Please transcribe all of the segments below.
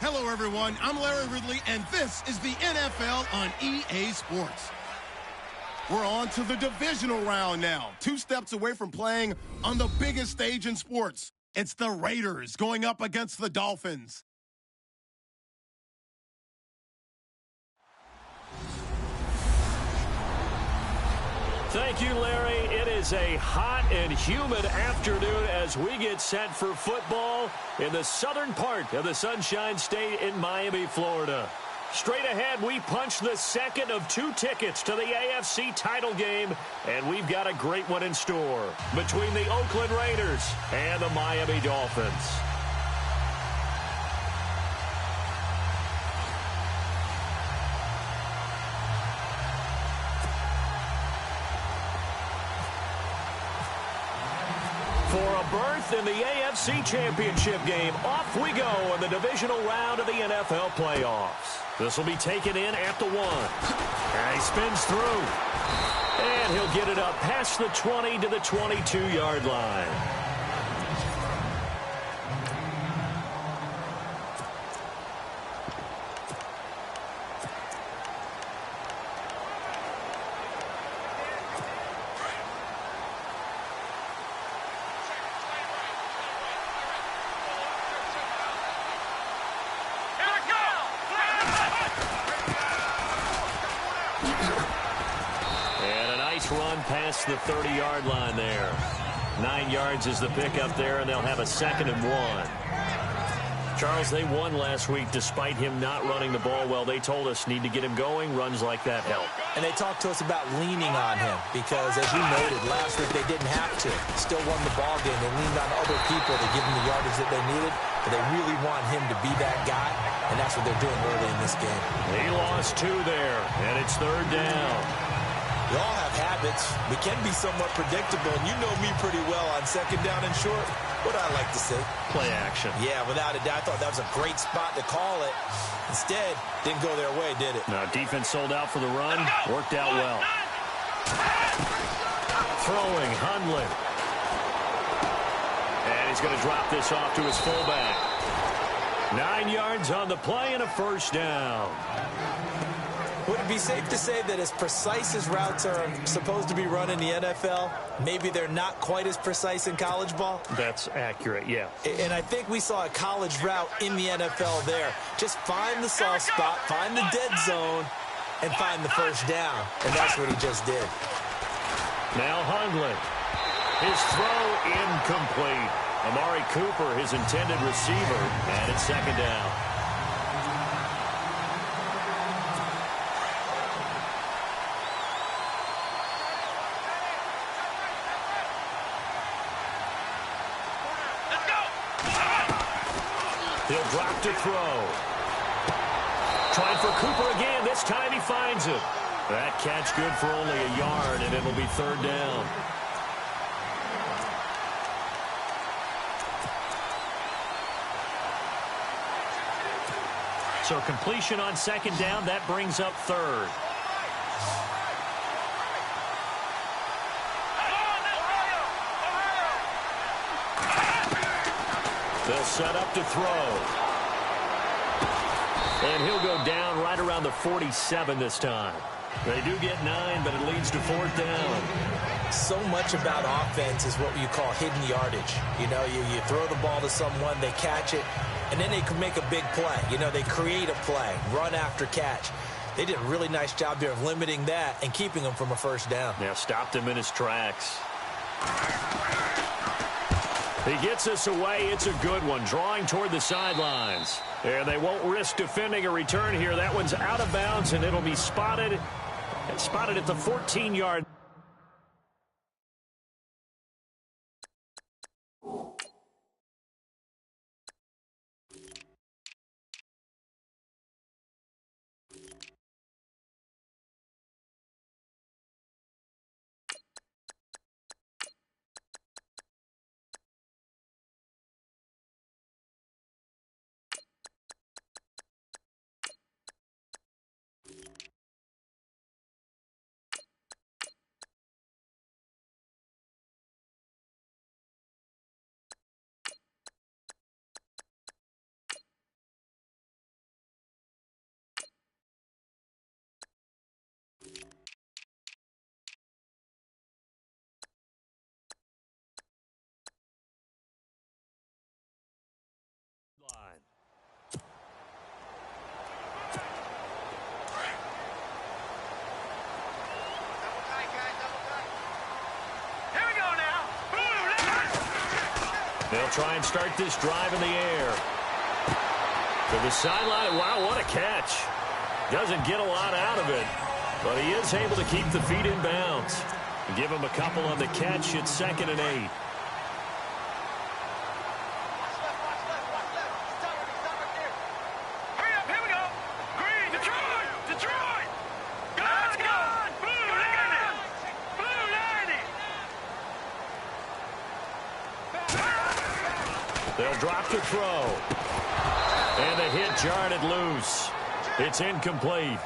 Hello, everyone. I'm Larry Ridley, and this is the NFL on EA Sports. We're on to the divisional round now, 2 steps away from playing on the biggest stage in sports. It's the Raiders going up against the Dolphins. Thank you, Larry. It is a hot and humid afternoon as we get set for football in the southern part of the Sunshine State in Miami, Florida. Straight ahead, we punch the second of 2 tickets to the AFC title game, and we've got a great one in store between the Oakland Raiders and the Miami Dolphins. For a berth in the AFC Championship game, off we go in the divisional round of the NFL playoffs. This will be taken in at the 1. And he spins through. And he'll get it up past the 20 to the 22-yard line. Run past the 30-yard line there. 9 yards is the pickup there, and they'll have a 2nd and 1. Charles, they won last week despite him not running the ball well. They told us need to get him going. Runs like that help. And they talked to us about leaning on him because, as we noted, last week they didn't have to. Still won the ball game. They leaned on other people to give them the yardage that they needed, but they really want him to be that guy, and that's what they're doing early in this game. He lost 2 there, and it's 3rd down. We all have habits. We can be somewhat predictable, and you know me pretty well on 2nd down and short. What I like to say? Play action. Yeah, without a doubt. I thought that was a great spot to call it. Instead, didn't go their way, did it? No, defense sold out for the run. Worked out well. Throwing, Hundley. And he's going to drop this off to his fullback. 9 yards on the play and a 1st down. Would it be safe to say that as precise as routes are supposed to be run in the NFL, maybe they're not quite as precise in college ball? That's accurate, yeah. And I think we saw a college route in the NFL there. Just find the soft spot, find the dead zone, and find the 1st down. And that's what he just did. Now Hundley. His throw incomplete. Amari Cooper, his intended receiver, and it's 2nd down. He'll drop to throw. Trying for Cooper again. This time he finds it. That catch good for only a yard, and it'll be 3rd down. So completion on 2nd down. That brings up 3rd. They'll set up to throw. And he'll go down right around the 47 this time. They do get 9, but it leads to 4th down. So much about offense is what you call hidden yardage. You know, you throw the ball to someone, they catch it, and then they can make a big play. You know, they create a play, run after catch. They did a really nice job there of limiting that and keeping him from a 1st down. Yeah, stopped him in his tracks. He gets us away. It's a good one. Drawing toward the sidelines. And they won't risk defending a return here. That one's out of bounds, and it'll be spotted. Spotted at the 14-yard. They'll try and start this drive in the air. To the sideline. Wow, what a catch. Doesn't get a lot out of it, but he is able to keep the feet in bounds. Give him a couple on the catch. It's 2nd and 8. They'll drop to throw. And the hit jarred it loose. It's incomplete.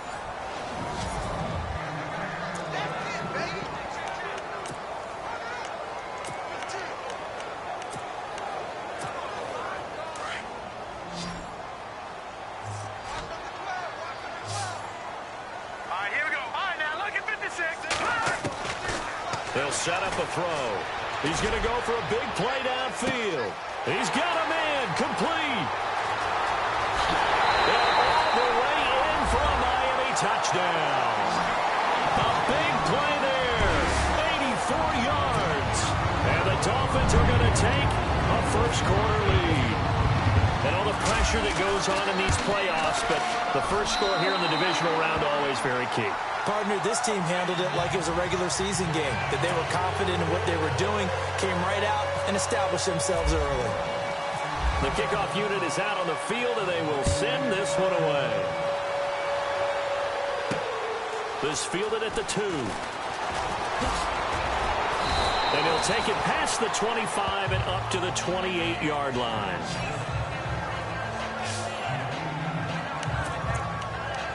They'll set up a throw. He's going to go for a big play downfield. He's got a man complete. And all the way in for a Miami touchdown. A big play there. 84 yards. And the Dolphins are going to take a first-quarter lead. And all the pressure that goes on in these playoffs, but the first score here in the divisional round always very key. Partner, this team handled it like it was a regular season game, that they were confident in what they were doing, came right out and established themselves early. The kickoff unit is out on the field, and they will send this one away. This fielded at the 2. And he'll take it past the 25 and up to the 28-yard line.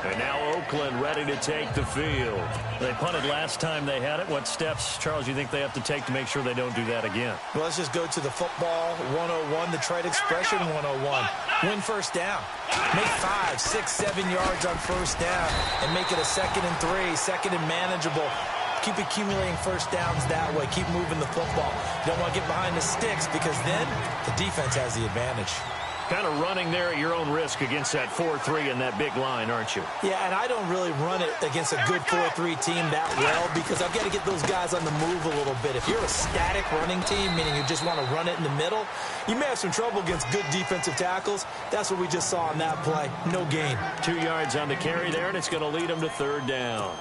And now Oakland ready to take the field. They punted last time they had it. What steps, Charles, you think they have to take to make sure they don't do that again? Well, let's just go to the football 101, the trade expression 101. Win first down. Make 5, 6, 7 yards on first down and make it a 2nd and 3, 2nd and manageable. Keep accumulating first downs that way. Keep moving the football. You don't want to get behind the sticks because then the defense has the advantage. Kind of running there at your own risk against that 4-3 and that big line, aren't you? Yeah, and I don't really run it against a good 4-3 team that well because I've got to get those guys on the move a little bit. If you're a static running team, meaning you just want to run it in the middle, you may have some trouble against good defensive tackles. That's what we just saw on that play. No gain. 2 yards on the carry there, and it's going to lead them to 3rd down.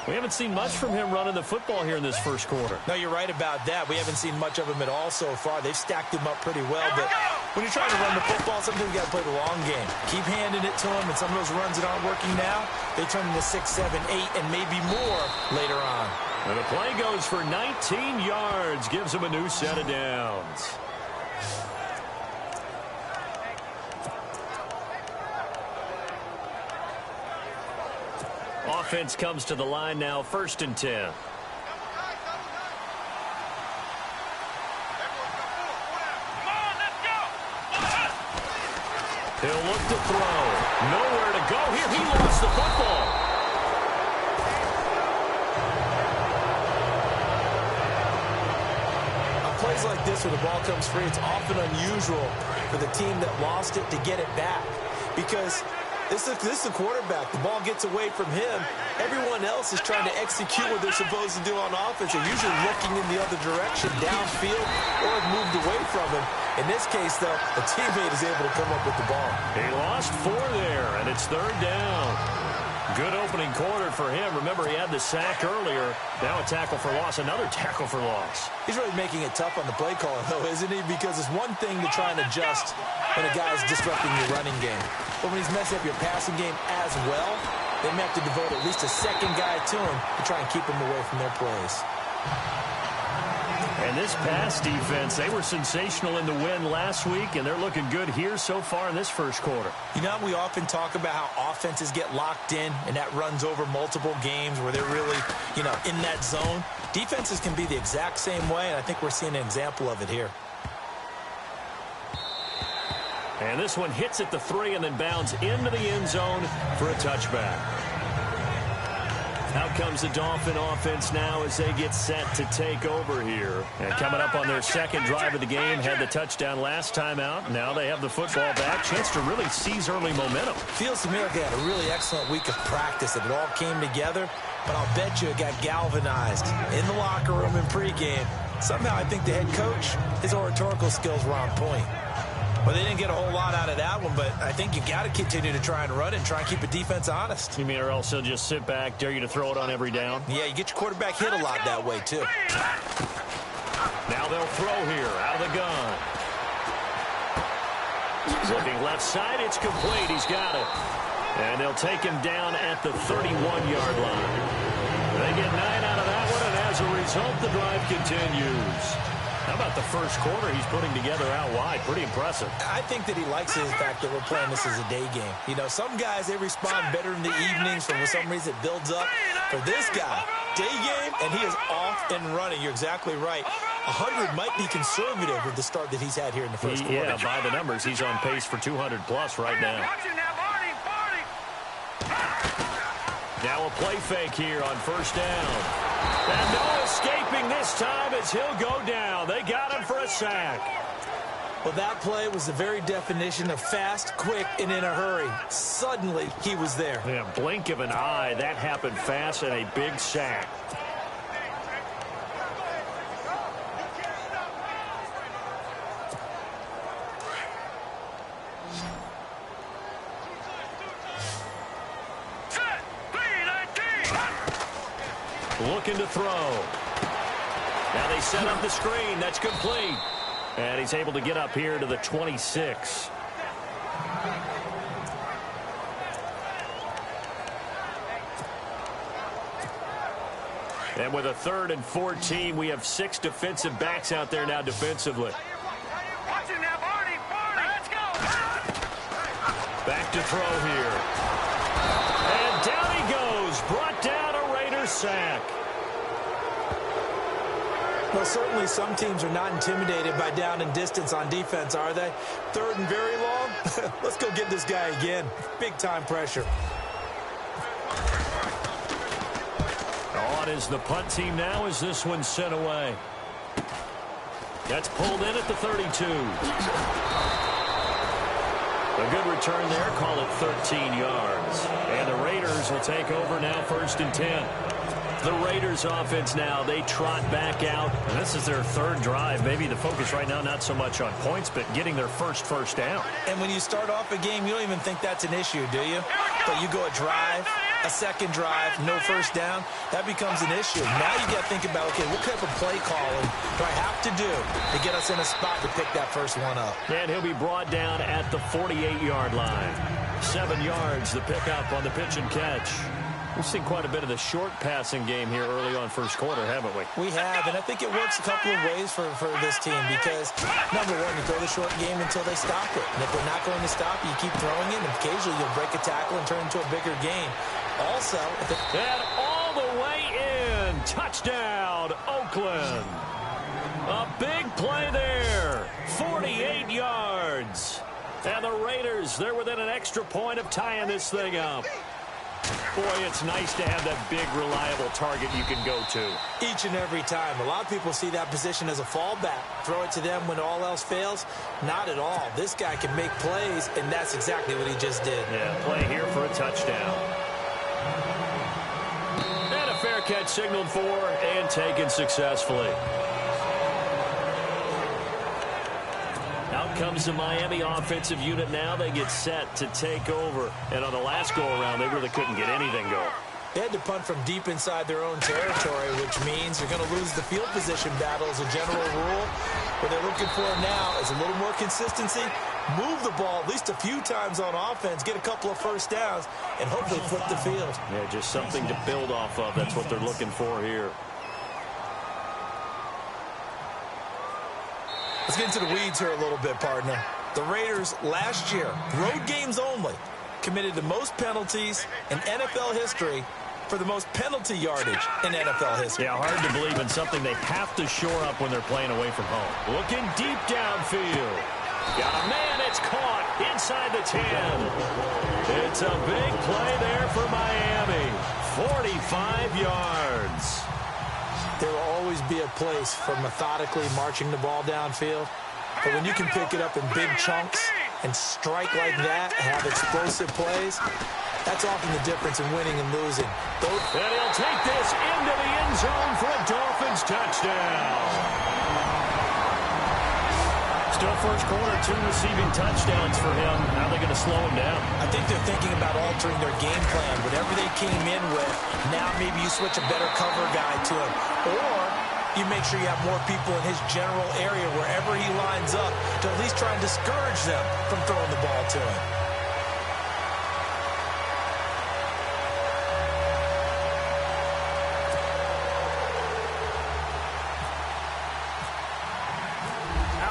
We haven't seen much from him running the football here in this first quarter. No, you're right about that. We haven't seen much of him at all so far. They've stacked him up pretty well, but when you're trying to run the football, sometimes you got to play the long game. Keep handing it to him, and some of those runs that aren't working now, they turn into 6, 7, 8, and maybe more later on. And the play goes for 19 yards, gives him a new set of downs. Offense comes to the line now, 1st and 10. He'll look to throw. Nowhere to go here. He lost the football. On plays like this where the ball comes free, it's often unusual for the team that lost it to get it back because this is the quarterback. The ball gets away from him. Everyone else is trying to execute what they're supposed to do on offense. They're usually looking in the other direction, downfield, or have moved away from him. In this case, though, a teammate is able to come up with the ball. He lost 4 there, and it's 3rd down. Good opening quarter for him. Remember, he had the sack earlier. Now a tackle for loss, another tackle for loss. He's really making it tough on the play caller, though, isn't he? Because it's one thing to try and adjust when a guy's disrupting your running game. But when he's messing up your passing game as well, they may have to devote at least a second guy to him to try and keep him away from their plays. And this pass defense, they were sensational in the win last week, and they're looking good here so far in this first quarter. You know, we often talk about how offenses get locked in, and that runs over multiple games where they're really, in that zone. Defenses can be the exact same way, and I think we're seeing an example of it here. And this one hits at the 3 and then bounds into the end zone for a touchback. Out comes the Dolphin offense now as they get set to take over here. And coming up on their second drive of the game, had the touchdown last time out. Now they have the football back. Chance to really seize early momentum. Feels to me like they had a really excellent week of practice. It all came together, but I'll bet you it got galvanized in the locker room in pregame somehow I think the head coach, his oratorical skills were on point. Well, they didn't get a whole lot out of that one, but I think you got to continue to try and run and try and keep a defense honest. You mean or else he'll just sit back, dare you to throw it on every down? Yeah, you get your quarterback hit a lot that way, too. Now they'll throw here out of the gun. Looking left side, it's complete. He's got it. And they'll take him down at the 31-yard line. They get 9 out of that one, and as a result, the drive continues. How about the first quarter he's putting together out wide? Pretty impressive. I think that he likes the fact that we're playing this as a day game. You know, some guys, they respond better in the evenings. For some reason, it builds up. For this guy, day game, and he is off and running. You're exactly right. 100 might be conservative with the start that he's had here in the first quarter. Yeah, by the numbers, he's on pace for 200-plus right now. Now a play fake here on first down. And no escaping this time as he'll go down. They got him for a sack. Well, that play was the very definition of fast, quick, and in a hurry. Suddenly, he was there. Yeah, blink of an eye. That happened fast and a big sack. Looking to throw. Now they set up the screen. That's complete. And he's able to get up here to the 26. And with a 3rd and 14, we have 6 defensive backs out there now defensively. Back to throw here. And down he goes. Brought down a Raiders sack. Well, certainly some teams are not intimidated by down and distance on defense, are they? 3rd and very long? Let's go get this guy again. Big-time pressure. On is the punt team now as this one's sent away. That's pulled in at the 32. A good return there. Call it 13 yards. And the Raiders will take over now 1st and 10. The Raiders offense now, they trot back out. And this is their 3rd drive. Maybe the focus right now not so much on points, but getting their first down. And when you start off a game, you don't even think that's an issue, do you? But you go a drive, a 2nd drive, no first down, that becomes an issue. Now you got to think about, okay, what type of play calling do I have to do to get us in a spot to pick that first one up? And he'll be brought down at the 48-yard line. 7 yards, the pickup on the pitch and catch. We've seen quite a bit of the short passing game here early on first quarter, haven't we? We have, and I think it works a couple of ways for this team because, number one, you throw the short game until they stop it. And if they're not going to stop it, you keep throwing it, and occasionally you'll break a tackle and turn it into a bigger game. Also, and all the way in. Touchdown, Oakland. A big play there. 48 yards. And the Raiders, they're within an extra point of tying this thing up. Boy, it's nice to have that big, reliable target you can go to. Each and every time. A lot of people see that position as a fallback. Throw it to them when all else fails. Not at all. This guy can make plays, and that's exactly what he just did. Yeah, play here for a touchdown. And a fair catch signaled for and taken successfully. Out comes the Miami offensive unit now. They get set to take over. And on the last go-around, they really couldn't get anything going. They had to punt from deep inside their own territory, which means you're going to lose the field position battle as a general rule. What they're looking for now is a little more consistency, move the ball at least a few times on offense, get a couple of first downs, and hopefully flip the field. Yeah, just something to build off of. That's what they're looking for here. Let's get into the weeds here a little bit, partner. The Raiders last year, road games only, committed the most penalties in NFL history for the most penalty yardage in NFL history. Yeah, hard to believe in something they have to shore up when they're playing away from home. Looking deep downfield. Got a man, it's caught inside the 10. It's a big play there for Miami. 45 yards. There will always be a place for methodically marching the ball downfield. But when you can pick it up in big chunks and strike like that, have explosive plays, that's often the difference in winning and losing. And he'll take this into the end zone for a Dolphins touchdown. Still first quarter, 2 receiving touchdowns for him. How are they going to slow him down? I think they're thinking about altering their game plan. Whatever they came in with, now maybe you switch a better cover guy to him. Or you make sure you have more people in his general area wherever he lines up to at least try and discourage them from throwing the ball to him.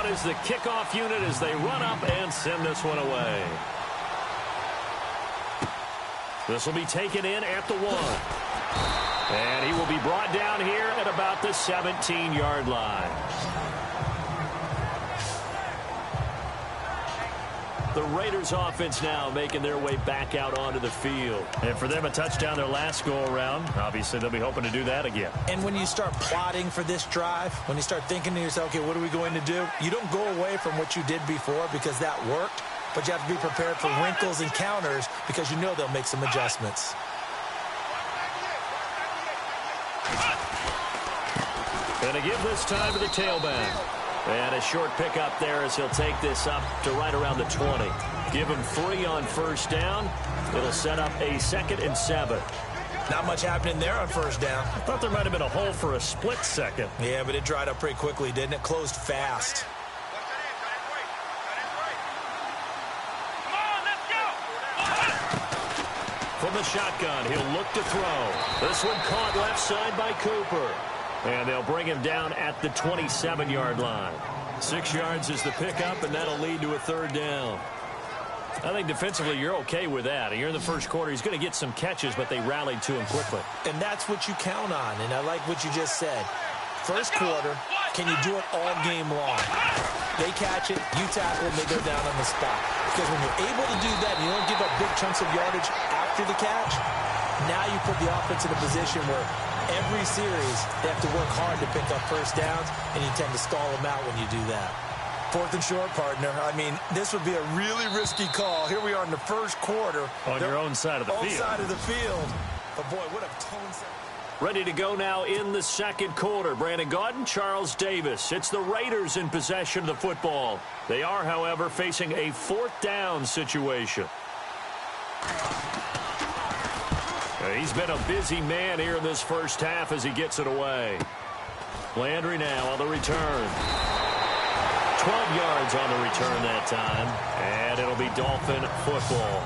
Is the kickoff unit as they run up and send this one away. This will be taken in at the 1. And he will be brought down here at about the 17-yard line. The Raiders offense now making their way back out onto the field. And for them, a touchdown their last go-around. Obviously, they'll be hoping to do that again. And when you start plotting for this drive, when you start thinking to yourself, okay, what are we going to do? You don't go away from what you did before because that worked, but you have to be prepared for wrinkles and counters because you know they'll make some adjustments. Going to give this time to the tailback. And a short pickup there as he'll take this up to right around the 20. Give him 3 on first down. It'll set up a 2nd and 7. Not much happening there on first down. I thought there might have been a hole for a split second. Yeah, but it dried up pretty quickly, didn't it? Closed fast. From the shotgun, he'll look to throw. This one caught left side by Cooper. And they'll bring him down at the 27-yard line. 6 yards is the pickup, and that'll lead to a 3rd down. I think defensively you're okay with that. You're in the first quarter. He's going to get some catches, but they rallied to him quickly. And that's what you count on, and I like what you just said. First quarter, can you do it all game long? They catch it, you tackle, and they go down on the spot. Because when you're able to do that and you don't give up big chunks of yardage after the catch, now you put the offense in a position where every series, they have to work hard to pick up first downs, and you tend to stall them out when you do that. 4th and short, partner. I mean, this would be a really risky call. Here we are in the first quarter. On your own side of the field. Own side of the field. But, boy, what a tone set. Ready to go now in the second quarter. Brandon Gaudin, Charles Davis. It's the Raiders in possession of the football. They are, however, facing a 4th down situation. He's been a busy man here in this first half as he gets it away. Landry now on the return. 12 yards on the return that time. And it'll be Dolphin football.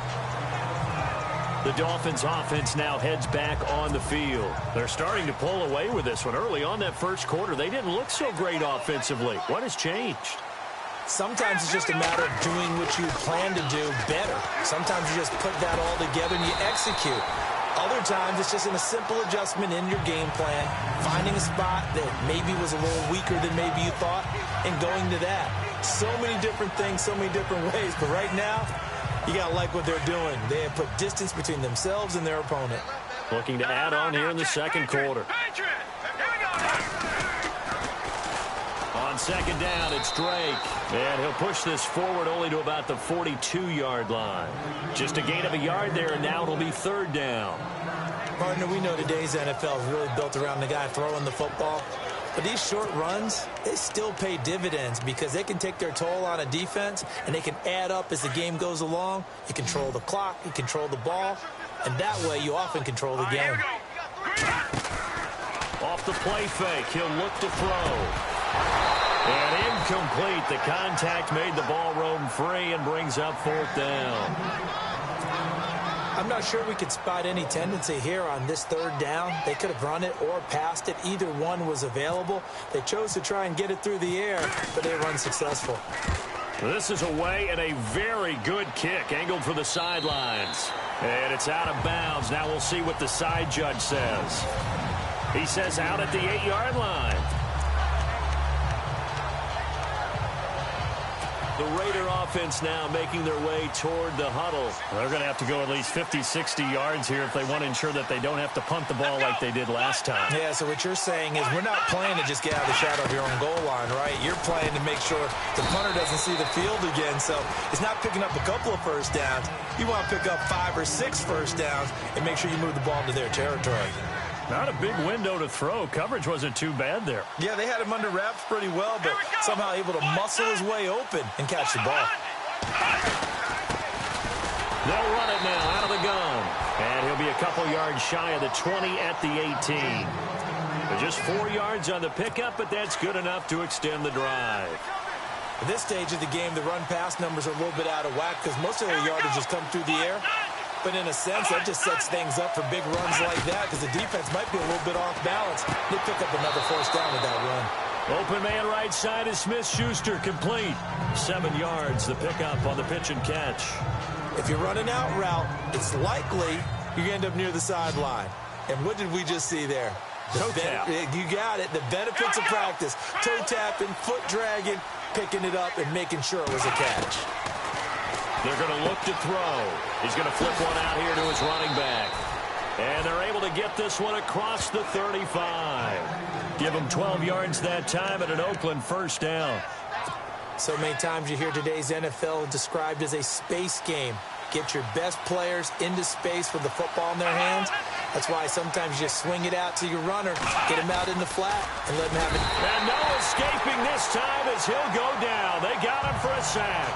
The Dolphins offense now heads back on the field. They're starting to pull away with this one. Early on that first quarter, they didn't look so great offensively. What has changed? Sometimes it's just a matter of doing what you plan to do better. Sometimes you just put that all together and you execute. Other times, it's just in a simple adjustment in your game plan, finding a spot that maybe was a little weaker than maybe you thought, and going to that. So many different things, so many different ways. But right now, you got to like what they're doing. They have put distance between themselves and their opponent. Looking to add on here in the second quarter. On second down, it's Drake. And he'll push this forward only to about the 42-yard line. Just a gain of a yard there, and now it'll be 3rd down. Partner, we know today's NFL is really built around the guy throwing the football. But these short runs, they still pay dividends because they can take their toll on a defense, and they can add up as the game goes along. You control the clock, you control the ball, and that way you often control the game. Off the play fake, he'll look to throw. And incomplete. The contact made the ball roam free and brings up 4th down. I'm not sure we could spot any tendency here on this 3rd down. They could have run it or passed it. Either one was available. They chose to try and get it through the air, but they were unsuccessful. This is away and a very good kick angled for the sidelines. And it's out of bounds. Now we'll see what the side judge says. He says out at the 8-yard line. The Raider offense now making their way toward the huddle. They're going to have to go at least 50, 60 yards here if they want to ensure that they don't have to punt the ball like they did last time. Yeah, so what you're saying is we're not playing to just get out of the shadow of your own goal line, right? You're playing to make sure the punter doesn't see the field again. So it's not picking up a couple of first downs. You want to pick up 5 or 6 first downs and make sure you move the ball into their territory. Not a big window to throw. Coverage wasn't too bad there. Yeah, they had him under wraps pretty well, but somehow able to muscle his way open and catch the ball. They'll run it now out of the gun. And he'll be a couple yards shy of the 20 at the 18. But just 4 yards on the pickup, but that's good enough to extend the drive. At this stage of the game, the run-pass numbers are a little bit out of whack because most of their yardage has come through the air. But in a sense, that just sets things up for big runs like that because the defense might be a little bit off balance. They pick up another first down with that run. Open man right side is Smith-Schuster, complete. 7 yards, the pickup on the pitch and catch. If you're running out route, it's likely you end up near the sideline. And what did we just see there? Toe tap. You got it. The benefits of practice. Toe tapping, foot dragging, picking it up, and making sure it was a catch. They're going to look to throw. He's going to flip one out here to his running back. And they're able to get this one across the 35. Give him 12 yards that time at an Oakland first down. So many times you hear today's NFL described as a space game. Get your best players into space with the football in their hands. That's why sometimes you just swing it out to your runner, get him out in the flat, and let him have it. And no escaping this time as he'll go down. They got him for a sack.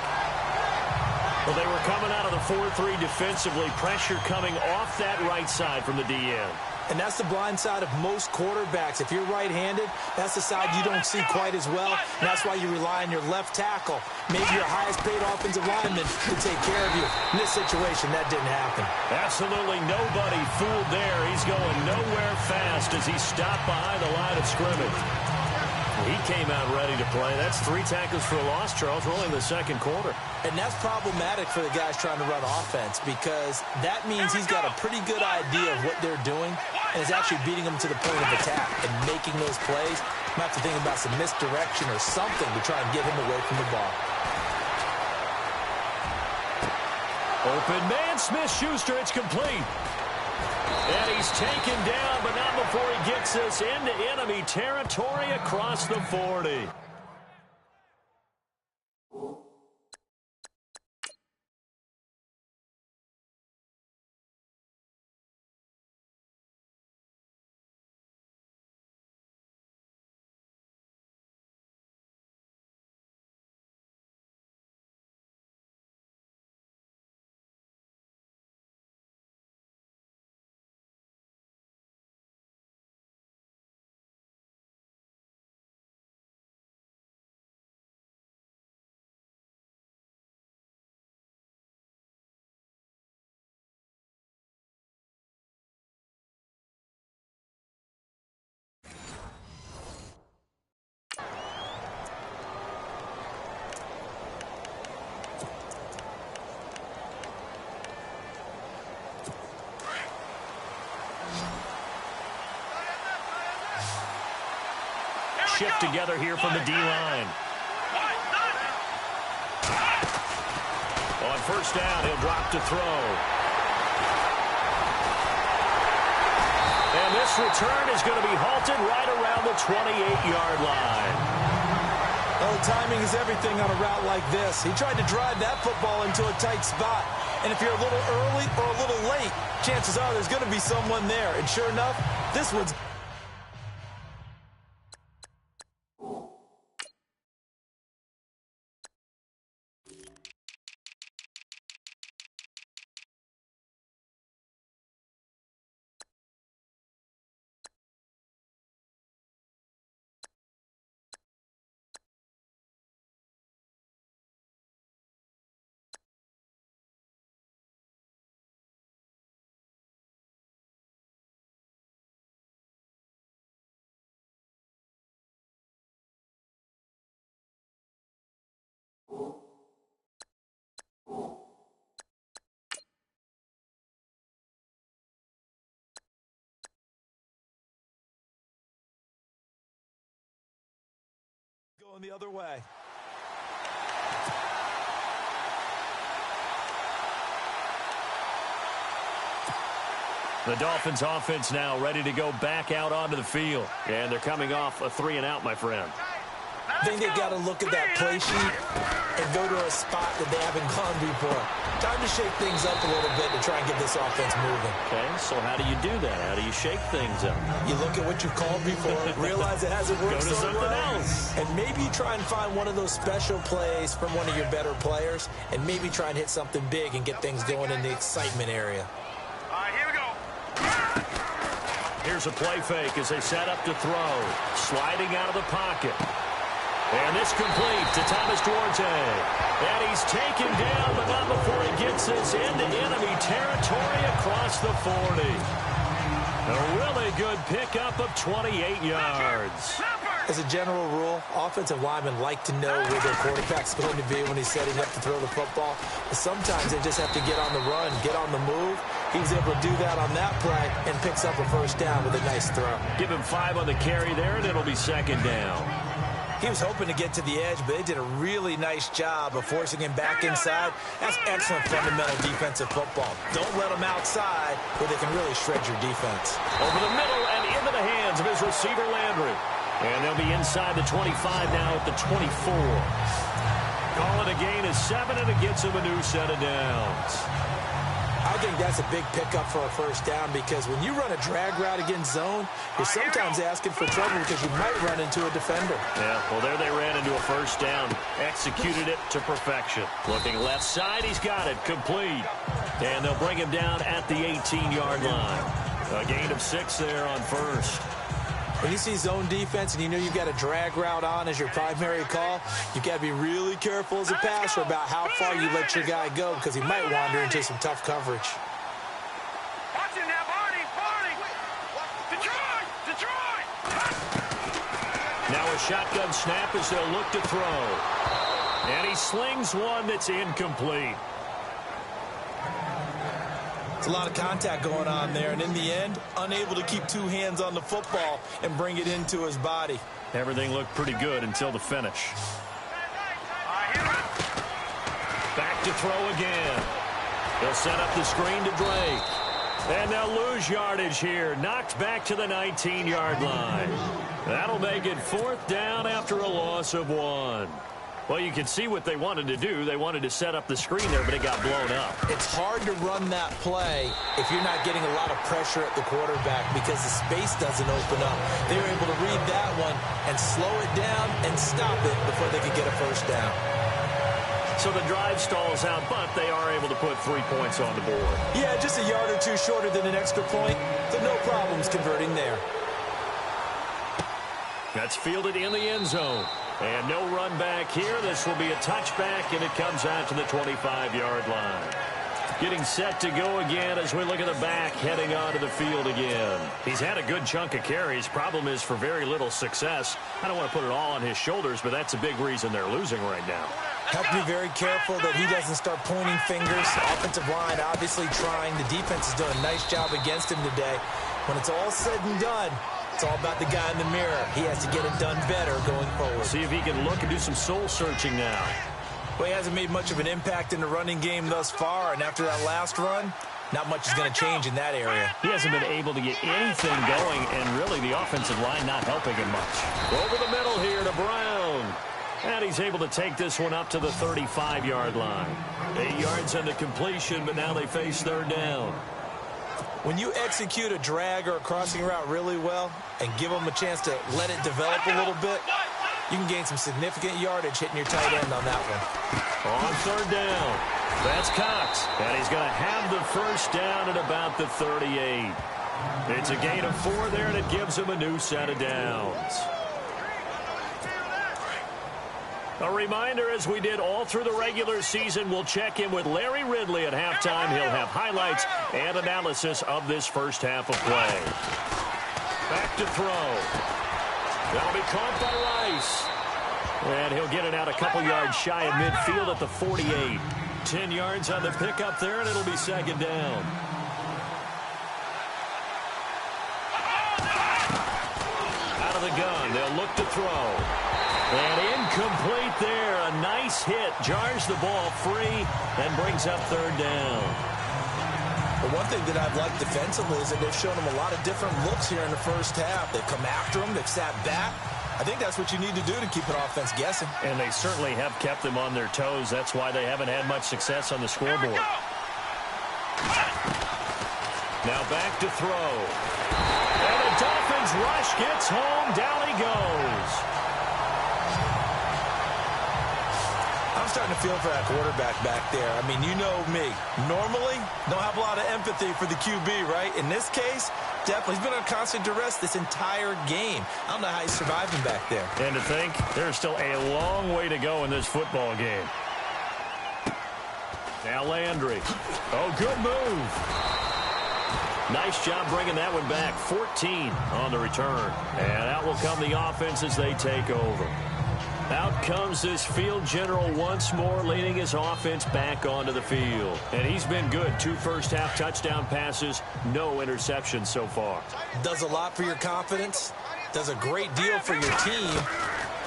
Well, they were coming out of the 4-3 defensively. Pressure coming off that right side from the DN. And that's the blind side of most quarterbacks. If you're right-handed, that's the side you don't see quite as well. And that's why you rely on your left tackle, maybe your highest-paid offensive lineman, to take care of you. In this situation, that didn't happen. Absolutely nobody fooled there. He's going nowhere fast as he stopped behind the line of scrimmage. He came out ready to play. That's 3 tackles for a loss, Charles. We're only in the second quarter. And that's problematic for the guys trying to run offense because that means he's got a pretty good idea of what they're doing and is actually beating them to the point of attack and making those plays. Might have to think about some misdirection or something to try and get him away from the ball. Open man, Smith-Schuster. It's complete. And he's taken down, but not before he gets us into enemy territory across the 40. Shift together here from the D-line. On first down, he'll drop to throw. And this return is going to be halted right around the 28-yard line. Well, timing is everything on a route like this. He tried to drive that football into a tight spot. And if you're a little early or a little late, chances are there's going to be someone there. And sure enough, this one's... Going the other way. The Dolphins offense now ready to go back out onto the field. And they're coming off a 3-and-out, my friend. I think they got to look at that play sheet and go to a spot that they haven't gone before. Time to shake things up a little bit to try and get this offense moving. Okay, so how do you do that? How do you shake things up? You look at what you called before, realize it hasn't worked Go to so something well, else. and maybe try and find one of those special plays from one of your better players, and maybe try and hit something big and get things going in the excitement area. All right, here we go. Here's a play fake as they set up to throw. Sliding out of the pocket. And this complete to Thomas Duarte. And he's taken down, but not before he gets us into enemy territory across the 40. A really good pickup of 28 yards. As a general rule, offensive linemen like to know where their quarterback's going to be when he's setting up to throw the football. But sometimes they just have to get on the run, get on the move. He was able to do that on that play and picks up a first down with a nice throw. Give him 5 on the carry there, and it'll be second down. He was hoping to get to the edge, but they did a really nice job of forcing him back inside. That's excellent fundamental defensive football. Don't let them outside where they can really shred your defense. Over the middle and into the hands of his receiver, Landry. And they'll be inside the 25 now at the 24. Call it a gain of 7, and it gets him a new set of downs. I think that's a big pickup for a first down because when you run a drag route against zone, you're sometimes asking for trouble because you might run into a defender. Yeah, well, there they ran into a first down. Executed it to perfection. Looking left side, he's got it. Complete. And they'll bring him down at the 18-yard line. A gain of 6 there on first. When you see zone defense and you know you've got a drag route on as your primary call, you've got to be really careful as a passer about how far you let your guy go because he might wander into some tough coverage. Watch it now, Barney. Detroit. Now a shotgun snap as they'll look to throw. And he slings one that's incomplete. It's a lot of contact going on there, and in the end, unable to keep 2 hands on the football and bring it into his body. Everything looked pretty good until the finish. Back to throw again. They'll set up the screen to Drake. And they'll lose yardage here. Knocked back to the 19-yard line. That'll make it 4th down after a loss of 1. Well, you can see what they wanted to do. They wanted to set up the screen there, but it got blown up. It's hard to run that play if you're not getting a lot of pressure at the quarterback because the space doesn't open up. They were able to read that one and slow it down and stop it before they could get a first down. So the drive stalls out, but they are able to put 3 points on the board. Yeah, just a yard or 2 shorter than an extra point, so no problems converting there. That's fielded in the end zone. And no run back here. This will be a touchback, and it comes out to the 25-yard line. Getting set to go again as we look at the back heading onto the field again. He's had a good chunk of carries. Problem is for very little success. I don't want to put it all on his shoulders, but that's a big reason they're losing right now. Have to be very careful that he doesn't start pointing fingers. Offensive line obviously trying. The defense has done a nice job against him today. When it's all said and done, it's all about the guy in the mirror. He has to get it done better going forward. See if he can look and do some soul-searching now. Well, he hasn't made much of an impact in the running game thus far, and after that last run, not much is going to change in that area. He hasn't been able to get anything going, and really the offensive line not helping him much. Over the middle here to Brown. And he's able to take this one up to the 35-yard line. 8 yards into completion, but now they face 3rd down. When you execute a drag or a crossing route really well and give them a chance to let it develop a little bit, you can gain some significant yardage hitting your tight end on that one. On 3rd down, that's Cox. And he's going to have the first down at about the 38. It's a gain of 4 there, and it gives him a new set of downs. A reminder, as we did all through the regular season, we'll check in with Larry Ridley at halftime. He'll have highlights and analysis of this first half of play. Back to throw. That'll be caught by Rice. And he'll get it out a couple yards shy of midfield at the 48. 10 yards on the pickup there, and it'll be 2nd down. Out of the gun, they'll look to throw. And incomplete there. A nice hit. Jars the ball free and brings up 3rd down. But one thing that I've liked defensively is that they've shown him a lot of different looks here in the first half. They've come after him. They've sat back. I think that's what you need to do to keep an offense guessing. And they certainly have kept them on their toes. That's why they haven't had much success on the scoreboard. Now back to throw. And the Dolphins rush gets home. Down he goes. I'm starting to feel for that quarterback back there. I mean, you know me. Normally, don't have a lot of empathy for the QB, right? In this case, definitely. He's been on constant duress this entire game. I don't know how he's surviving back there. And to think, there's still a long way to go in this football game. Now Landry. Oh, good move. Nice job bringing that one back. 14 on the return. And out will come the offense as they take over. Out comes this field general once more, leading his offense back onto the field. And he's been good. 2 first-half touchdown passes, no interceptions so far. Does a lot for your confidence. Does a great deal for your team.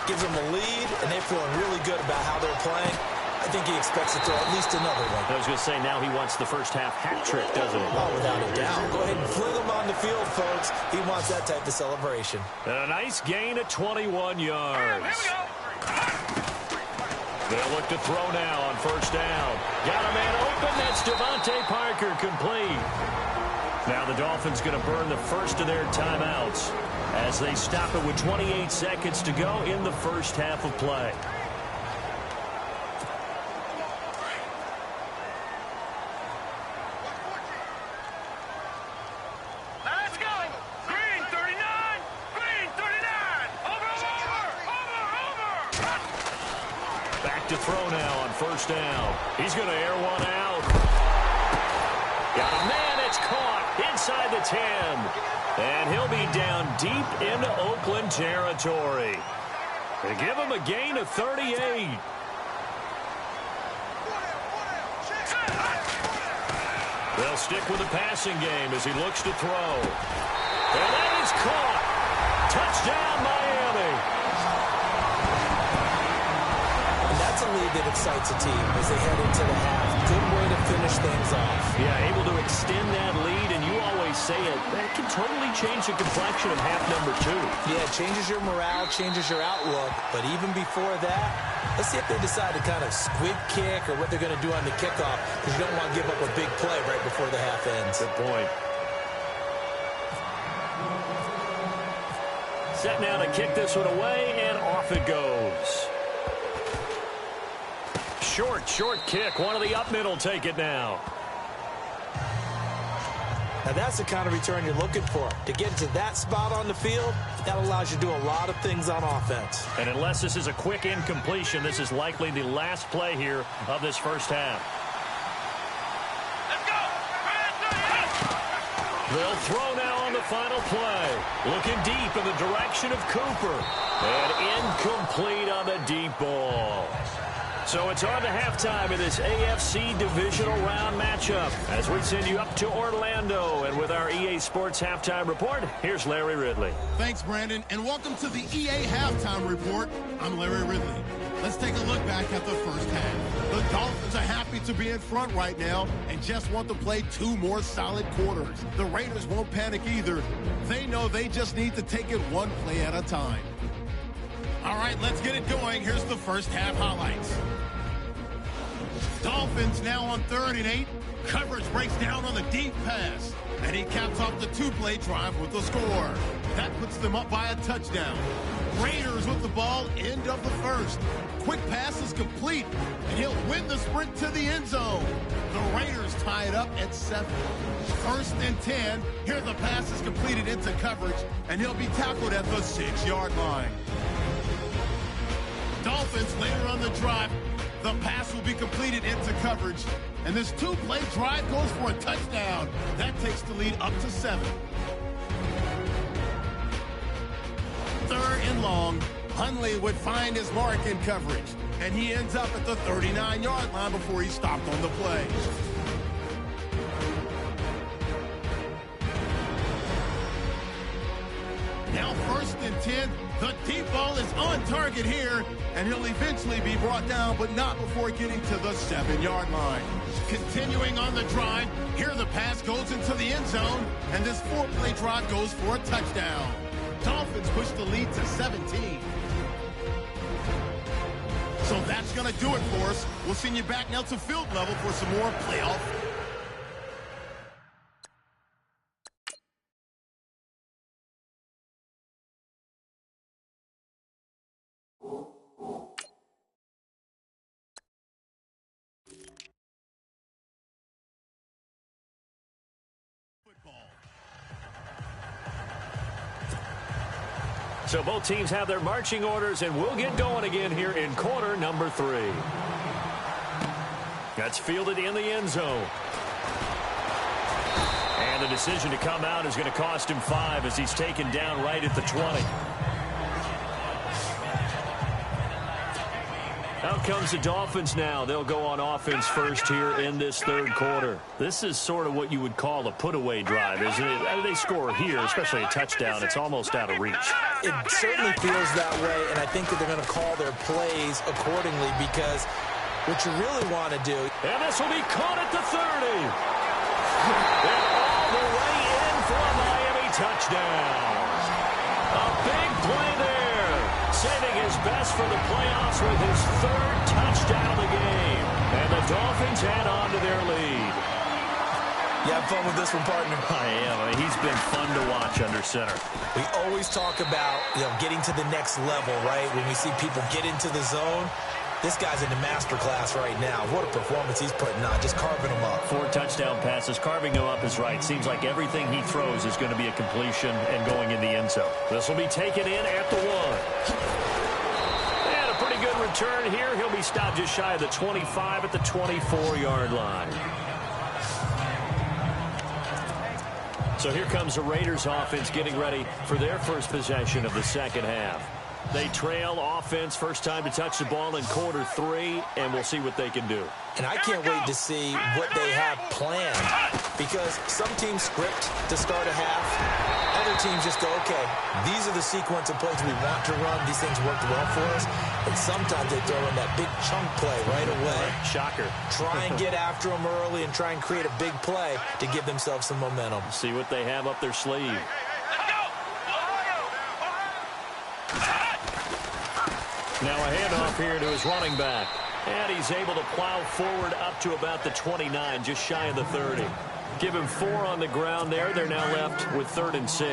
Gives them a lead, and they're feeling really good about how they're playing. I think he expects to throw at least another one. I was going to say, now he wants the first-half hat trick, doesn't he? Oh, without a doubt. Go ahead and fling him on the field, folks. He wants that type of celebration. And a nice gain of 21 yards. Here we go. They'll look to throw now on first down. Got a man open. That's Devontae Parker, complete. Now the Dolphins going to burn the first of their timeouts as they stop it with 28 seconds to go in the first half of play. Let's go. Green 39. Green 39. Over. Back to throw now on first down. He's going to air one out. Got a man. It's caught inside the 10. And he'll be down deep into Oakland territory. They give him a gain of 38. They'll stick with the passing game as he looks to throw. And that is caught. Touchdown, Miami. And that's a lead that excites a team as they head into the half. Good way to finish things off. Yeah, able to extend that lead, and you always say it, that can totally change the complexion of half number 2. Yeah, it changes your morale, changes your outlook. But even before that, let's see if they decide to kind of squib kick or what they're going to do on the kickoff, because you don't want to give up a big play right before the half ends. Good point. Set now to kick this one away, and off it goes. Short kick. One of the up mid will take it now. Now that's the kind of return you're looking for. To get to that spot on the field, that allows you to do a lot of things on offense. And unless this is a quick incompletion, this is likely the last play here of this first half. They'll throw now on the final play. Looking deep in the direction of Cooper. And incomplete on the deep ball. So it's on to halftime in this AFC divisional round matchup as we send you up to Orlando. And with our EA Sports Halftime Report, here's Larry Ridley. Thanks, Brandon, and welcome to the EA Halftime Report. I'm Larry Ridley. Let's take a look back at the first half. The Dolphins are happy to be in front right now and just want to play 2 more solid quarters. The Raiders won't panic either. They know they just need to take it 1 play at a time. All right, let's get it going. Here's the first half highlights. Dolphins now on 3rd and 8. Coverage breaks down on the deep pass. And he caps off the 2-play drive with a score. That puts them up by a touchdown. Raiders with the ball, end of the first. Quick pass is complete, and he'll win the sprint to the end zone. The Raiders tie it up at 7. 1st and 10. Here the pass is completed into coverage, and he'll be tackled at the 6-yard line. Dolphins later on the drive. The pass will be completed into coverage. And this 2-play drive goes for a touchdown. That takes the lead up to 7. 3rd and long. Hundley would find his mark in coverage. And he ends up at the 39-yard line before he stopped on the play. Now 1st and 10. The deep ball is on target here, and he'll eventually be brought down, but not before getting to the 7-yard line. Continuing on the drive, here the pass goes into the end zone, and this 4-play drive goes for a touchdown. Dolphins push the lead to 17. So that's going to do it for us. We'll send you back now to field level for some more playoff. So both teams have their marching orders, and we'll get going again here in quarter number 3. That's fielded in the end zone. And the decision to come out is going to cost him 5 as he's taken down right at the 20. Out comes the Dolphins now. They'll go on offense first here in this 3rd quarter. This is sort of what you would call a put-away drive, isn't it? They score here, especially a touchdown. It's almost out of reach. It certainly feels that way, and I think that they're going to call their plays accordingly because what you really want to do. And this will be caught at the 30. And all the way in for a Miami touchdown. A big play there. Saving his best for the playoffs with his 3rd touchdown of the game. And the Dolphins add on to their lead. You have fun with this one, partner? I am. I mean, he's been fun to watch under center. We always talk about, getting to the next level, right? When we see people get into the zone, this guy's in the master class right now. What a performance he's putting on, just carving them up. 4 touchdown passes. Carving them up is right. Seems like everything he throws is going to be a completion and going in the end zone. This will be taken in at the 1. And a pretty good return here. He'll be stopped just shy of the 25 at the 24-yard line. So here comes the Raiders offense getting ready for their first possession of the 2nd half. They trail offense, first time to touch the ball in quarter 3, and we'll see what they can do. And I can't wait to see what they have planned because some teams script to start a half. Other teams just go, okay, these are the sequence of plays we want to run. These things worked well for us. And sometimes they throw in that big chunk play right away. Shocker. Try and get after them early and try and create a big play to give themselves some momentum. See what they have up their sleeve. Now a handoff here to his running back. And he's able to plow forward up to about the 29, just shy of the 30. Give him 4 on the ground there. They're now left with 3rd and 6.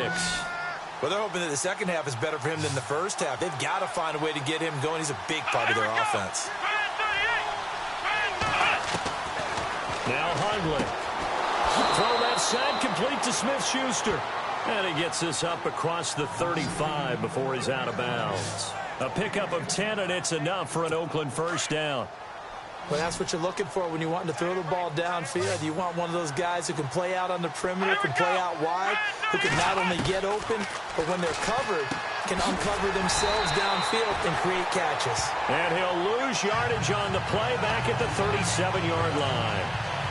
Well, they're hoping that the second half is better for him than the first half. They've got to find a way to get him going. He's a big part of their offense. Now Hundley. Throw that side complete to Smith-Schuster. And he gets this up across the 35 before he's out of bounds. A pickup of 10, and it's enough for an Oakland first down. Well, that's what you're looking for when you want to throw the ball downfield. You want one of those guys who can play out on the perimeter, can play out wide, who can not only get open, but when they're covered, can uncover themselves downfield and create catches. And he'll lose yardage on the play back at the 37-yard line.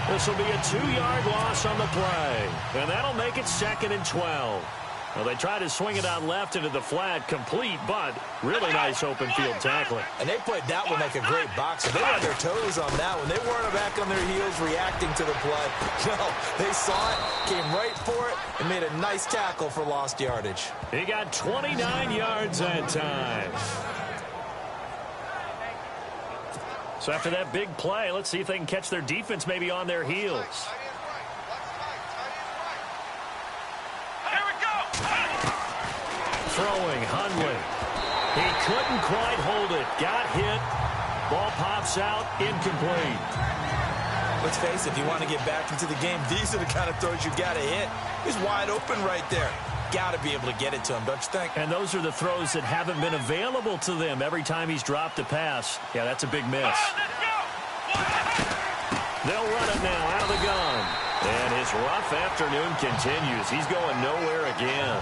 This will be a 2-yard loss on the play, and that'll make it 2nd and 12. Well, they try to swing it out left into the flat, complete, but really nice open field tackling. And they played that one like a great boxer. They were on their toes on that one. They weren't back on their heels reacting to the play. No, they saw it, came right for it, and made a nice tackle for lost yardage. He got 29 yards that time. So after that big play, let's see if they can catch their defense maybe on their heels. Throwing, Hundley. He couldn't quite hold it. Got hit. Ball pops out, incomplete. Let's face it, if you want to get back into the game, these are the kind of throws you got to hit. He's wide open right there. Got to be able to get it to him, don't you think? And those are the throws that haven't been available to them every time he's dropped a pass. Yeah, that's a big miss. They'll run it now out of the gun. And his rough afternoon continues. He's going nowhere again.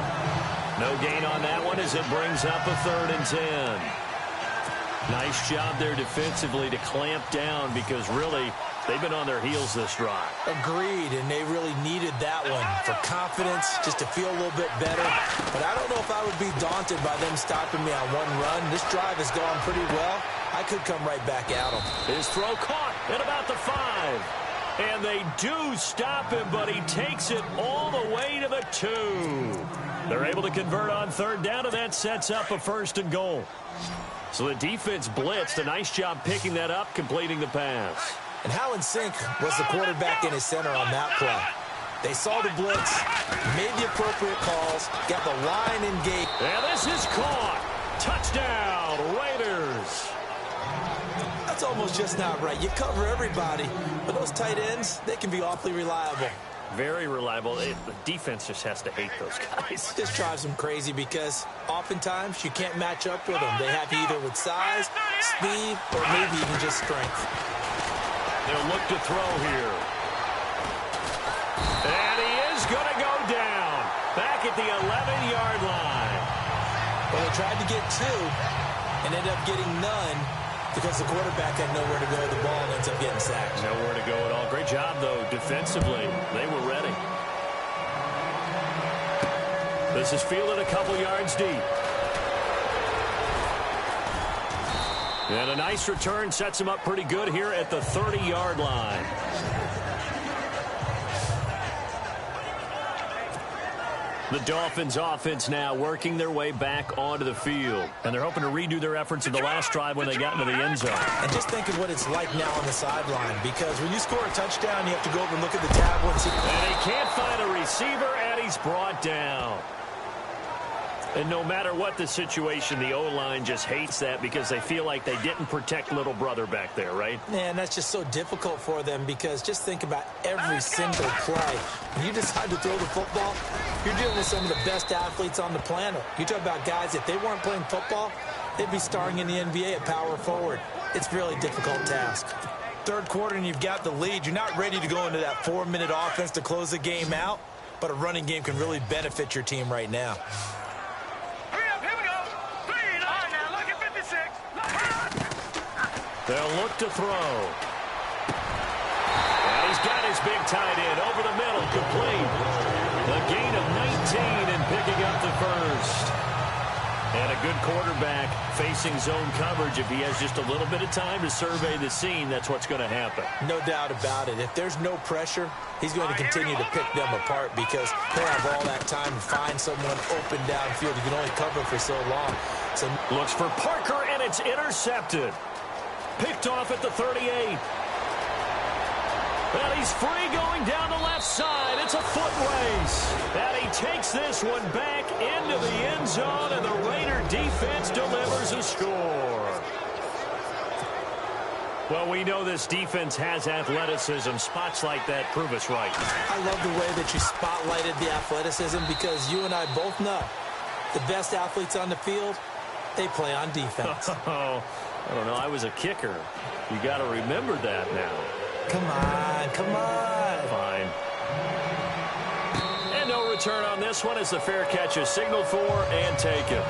No gain on that one as it brings up a 3rd and 10. Nice job there defensively to clamp down because really They've been on their heels this drive. Agreed, and they really needed that one for confidence, just to feel a little bit better. But I don't know if I would be daunted by them stopping me on one run. This drive has gone pretty well. I could come right back at them. His throw caught at about the 5. And they do stop him, but he takes it all the way to the 2. They're able to convert on third down, and that sets up a 1st and goal. So the defense blitzed. A nice job picking that up, completing the pass. And how in sync was the quarterback in his center on that play? They saw the blitz, made the appropriate calls, got the line engaged. And this is caught. Touchdown, Raiders. That's almost just not right. You cover everybody, but those tight ends, they can be awfully reliable. Very reliable. The defense just has to hate those guys. This drives them crazy because oftentimes you can't match up with them. They have you either with size, speed, or maybe even just strength. They'll look to throw here. And he is going to go down. Back at the 11-yard line. Well, they tried to get 2 and ended up getting none because the quarterback had nowhere to go with the ball and ends up getting sacked. Nowhere to go at all. Great job, though, defensively. They were ready. This is fielded a couple yards deep. And a nice return sets him up pretty good here at the 30-yard line. The Dolphins offense now working their way back onto the field. And they're hoping to redo their efforts in the last drive when they got into the end zone. And just think of what it's like now on the sideline, because when you score a touchdown, you have to go over and look at the tablet and see. And he can't find a receiver, and he's brought down. And no matter what the situation, the O-line just hates that because they feel like they didn't protect little brother back there, right? Man, that's just so difficult for them because just think about every single play. When you decide to throw the football, you're dealing with some of the best athletes on the planet. You talk about guys, if they weren't playing football, they'd be starring in the NBA at power forward. It's a really difficult task. Third quarter and you've got the lead. You're not ready to go into that 4-minute offense to close the game out, but a running game can really benefit your team right now. They'll look to throw. And he's got his big tight end over the middle, complete. A gain of 19 and picking up the 1st. And a good quarterback facing zone coverage. If he has just a little bit of time to survey the scene, that's what's going to happen. No doubt about it. If there's no pressure, he's going to continue to pick them apart because he'll have all that time to find someone open downfield. He can only cover for so long. So looks for Parker, and it's intercepted. Picked off at the 38. And he's free going down the left side. It's a foot race. And he takes this one back into the end zone, and the Raider defense delivers a score. Well, we know this defense has athleticism. Spots like that prove us right. I love the way that you spotlighted the athleticism because you and I both know the best athletes on the field, they play on defense. I don't know. I was a kicker. You got to remember that now. Come on, come on. Fine. And no return on this one as the fair catch is signaled for and taken.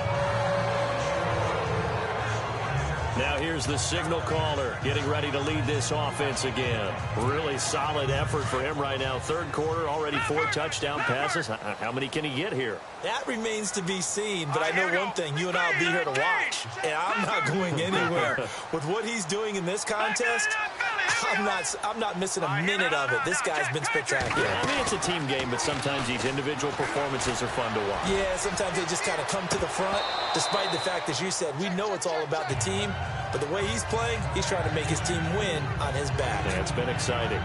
Now here's the signal caller getting ready to lead this offense again. Really solid effort for him right now. Third quarter, already 4 touchdown passes. How many can he get here? That remains to be seen, but I know one thing. You and I will be here to watch, and I'm not going anywhere. With what he's doing in this contest, I'm not missing a minute of it. This guy's been spectacular. Yeah, I mean, it's a team game, but sometimes these individual performances are fun to watch. Yeah, sometimes they just kind of come to the front, despite the fact, as you said, we know it's all about the team, but the way he's playing, he's trying to make his team win on his back. Yeah, it's been exciting.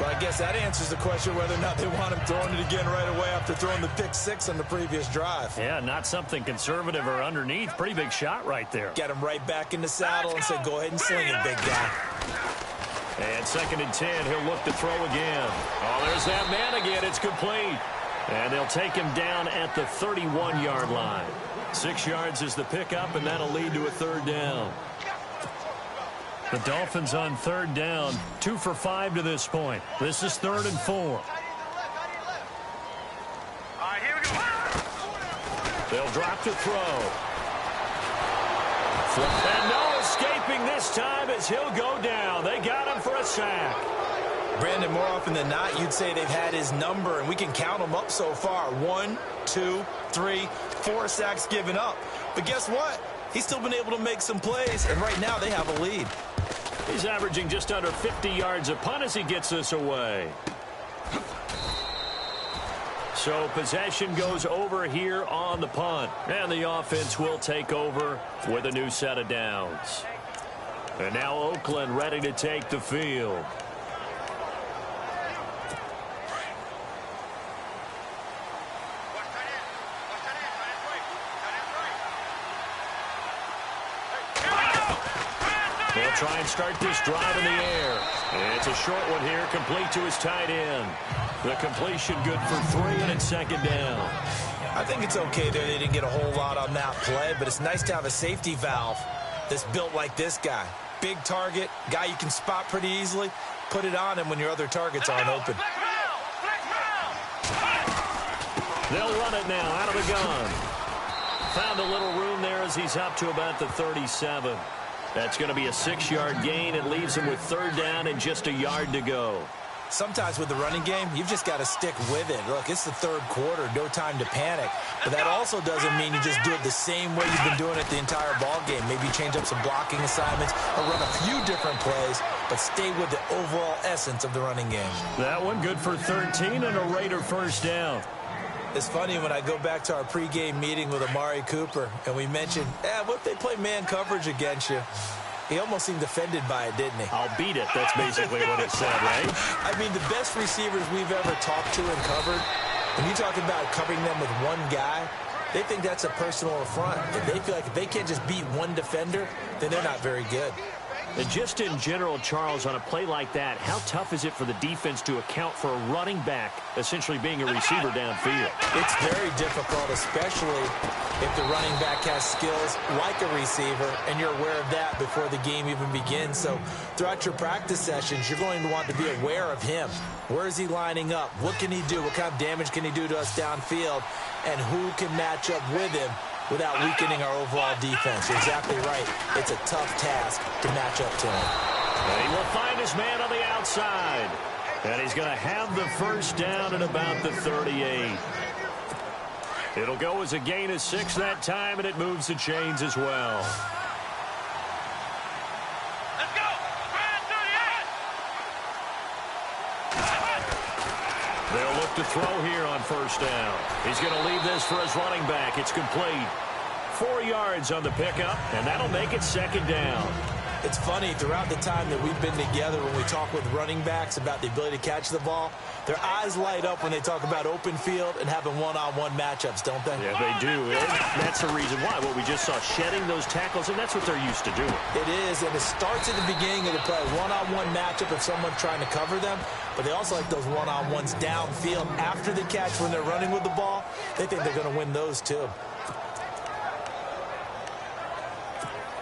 Well, I guess that answers the question whether or not they want him throwing it again right away after throwing the pick 6 on the previous drive. Yeah, not something conservative or underneath. Pretty big shot right there. Get him right back in the saddle and say, go ahead and sling it, big guy. And 2nd and 10, he'll look to throw again. Oh, there's that man again. It's complete. And they'll take him down at the 31-yard line. 6 yards is the pickup, and that'll lead to a 3rd down. The Dolphins on 3rd down, 2 for 5 to this point. This is 3rd and 4. All right, here we go. They'll drop to throw. And no escaping this time as he'll go down. They got him for a sack. Brandon, more often than not, you'd say they've had his number, and we can count them up so far. 1, 2, 3, 4 sacks given up. But guess what? He's still been able to make some plays, and right now they have a lead. He's averaging just under 50 yards a punt as he gets this away. So possession goes over here on the punt. And the offense will take over with a new set of downs. And now Oakland ready to take the field. They'll try and start this drive in the air. And it's a short one here, complete to his tight end. The completion good for 3, and it's second down. I think it's okay there. They didn't get a whole lot on that play, but it's nice to have a safety valve that's built like this guy. Big target, guy you can spot pretty easily. Put it on him when your other targets aren't open. They'll run it now out of the gun. Found a little room there as he's up to about the 37. That's going to be a 6-yard gain. It leaves him with third down and just a yard to go. Sometimes with the running game, you've just got to stick with it. Look, it's the third quarter, no time to panic. But that also doesn't mean you just do it the same way you've been doing it the entire ball game. Maybe change up some blocking assignments or run a few different plays, but stay with the overall essence of the running game. That one good for 13 and a Raider first down. It's funny when I go back to our pregame meeting with Amari Cooper and we mentioned, what if they play man coverage against you? He almost seemed offended by it, didn't he? I'll beat it. That's basically what he said, right? I mean, the best receivers we've ever talked to and covered, when you talk about covering them with one guy, they think that's a personal affront. If they feel like if they can't just beat one defender, then they're not very good. And just in general, Charles, on a play like that, how tough is it for the defense to account for a running back essentially being a receiver downfield? It's very difficult, especially if the running back has skills like a receiver, and you're aware of that before the game even begins. So throughout your practice sessions, you're going to want to be aware of him. Where is he lining up? What can he do? What kind of damage can he do to us downfield? And who can match up with him without weakening our overall defense? You're exactly right. It's a tough task to match up to him. And he will find his man on the outside. And he's going to have the first down at about the 38. It'll go as a gain of 6 that time, and it moves the chains as well. Let's go. They'll look to throw here on first down. He's going to leave this for his running back. It's complete. 4 yards on the pickup, and that'll make it second down. It's funny, throughout the time that we've been together, when we talk with running backs about the ability to catch the ball, their eyes light up when they talk about open field and having one-on-one matchups, don't they? Yeah, they do. And that's the reason why. What we just saw, shedding those tackles, and that's what they're used to doing. It is, and it starts at the beginning of the play. One-on-one matchup if someone's trying to cover them, but they also like those one-on-ones downfield after the catch when they're running with the ball. They think they're going to win those too.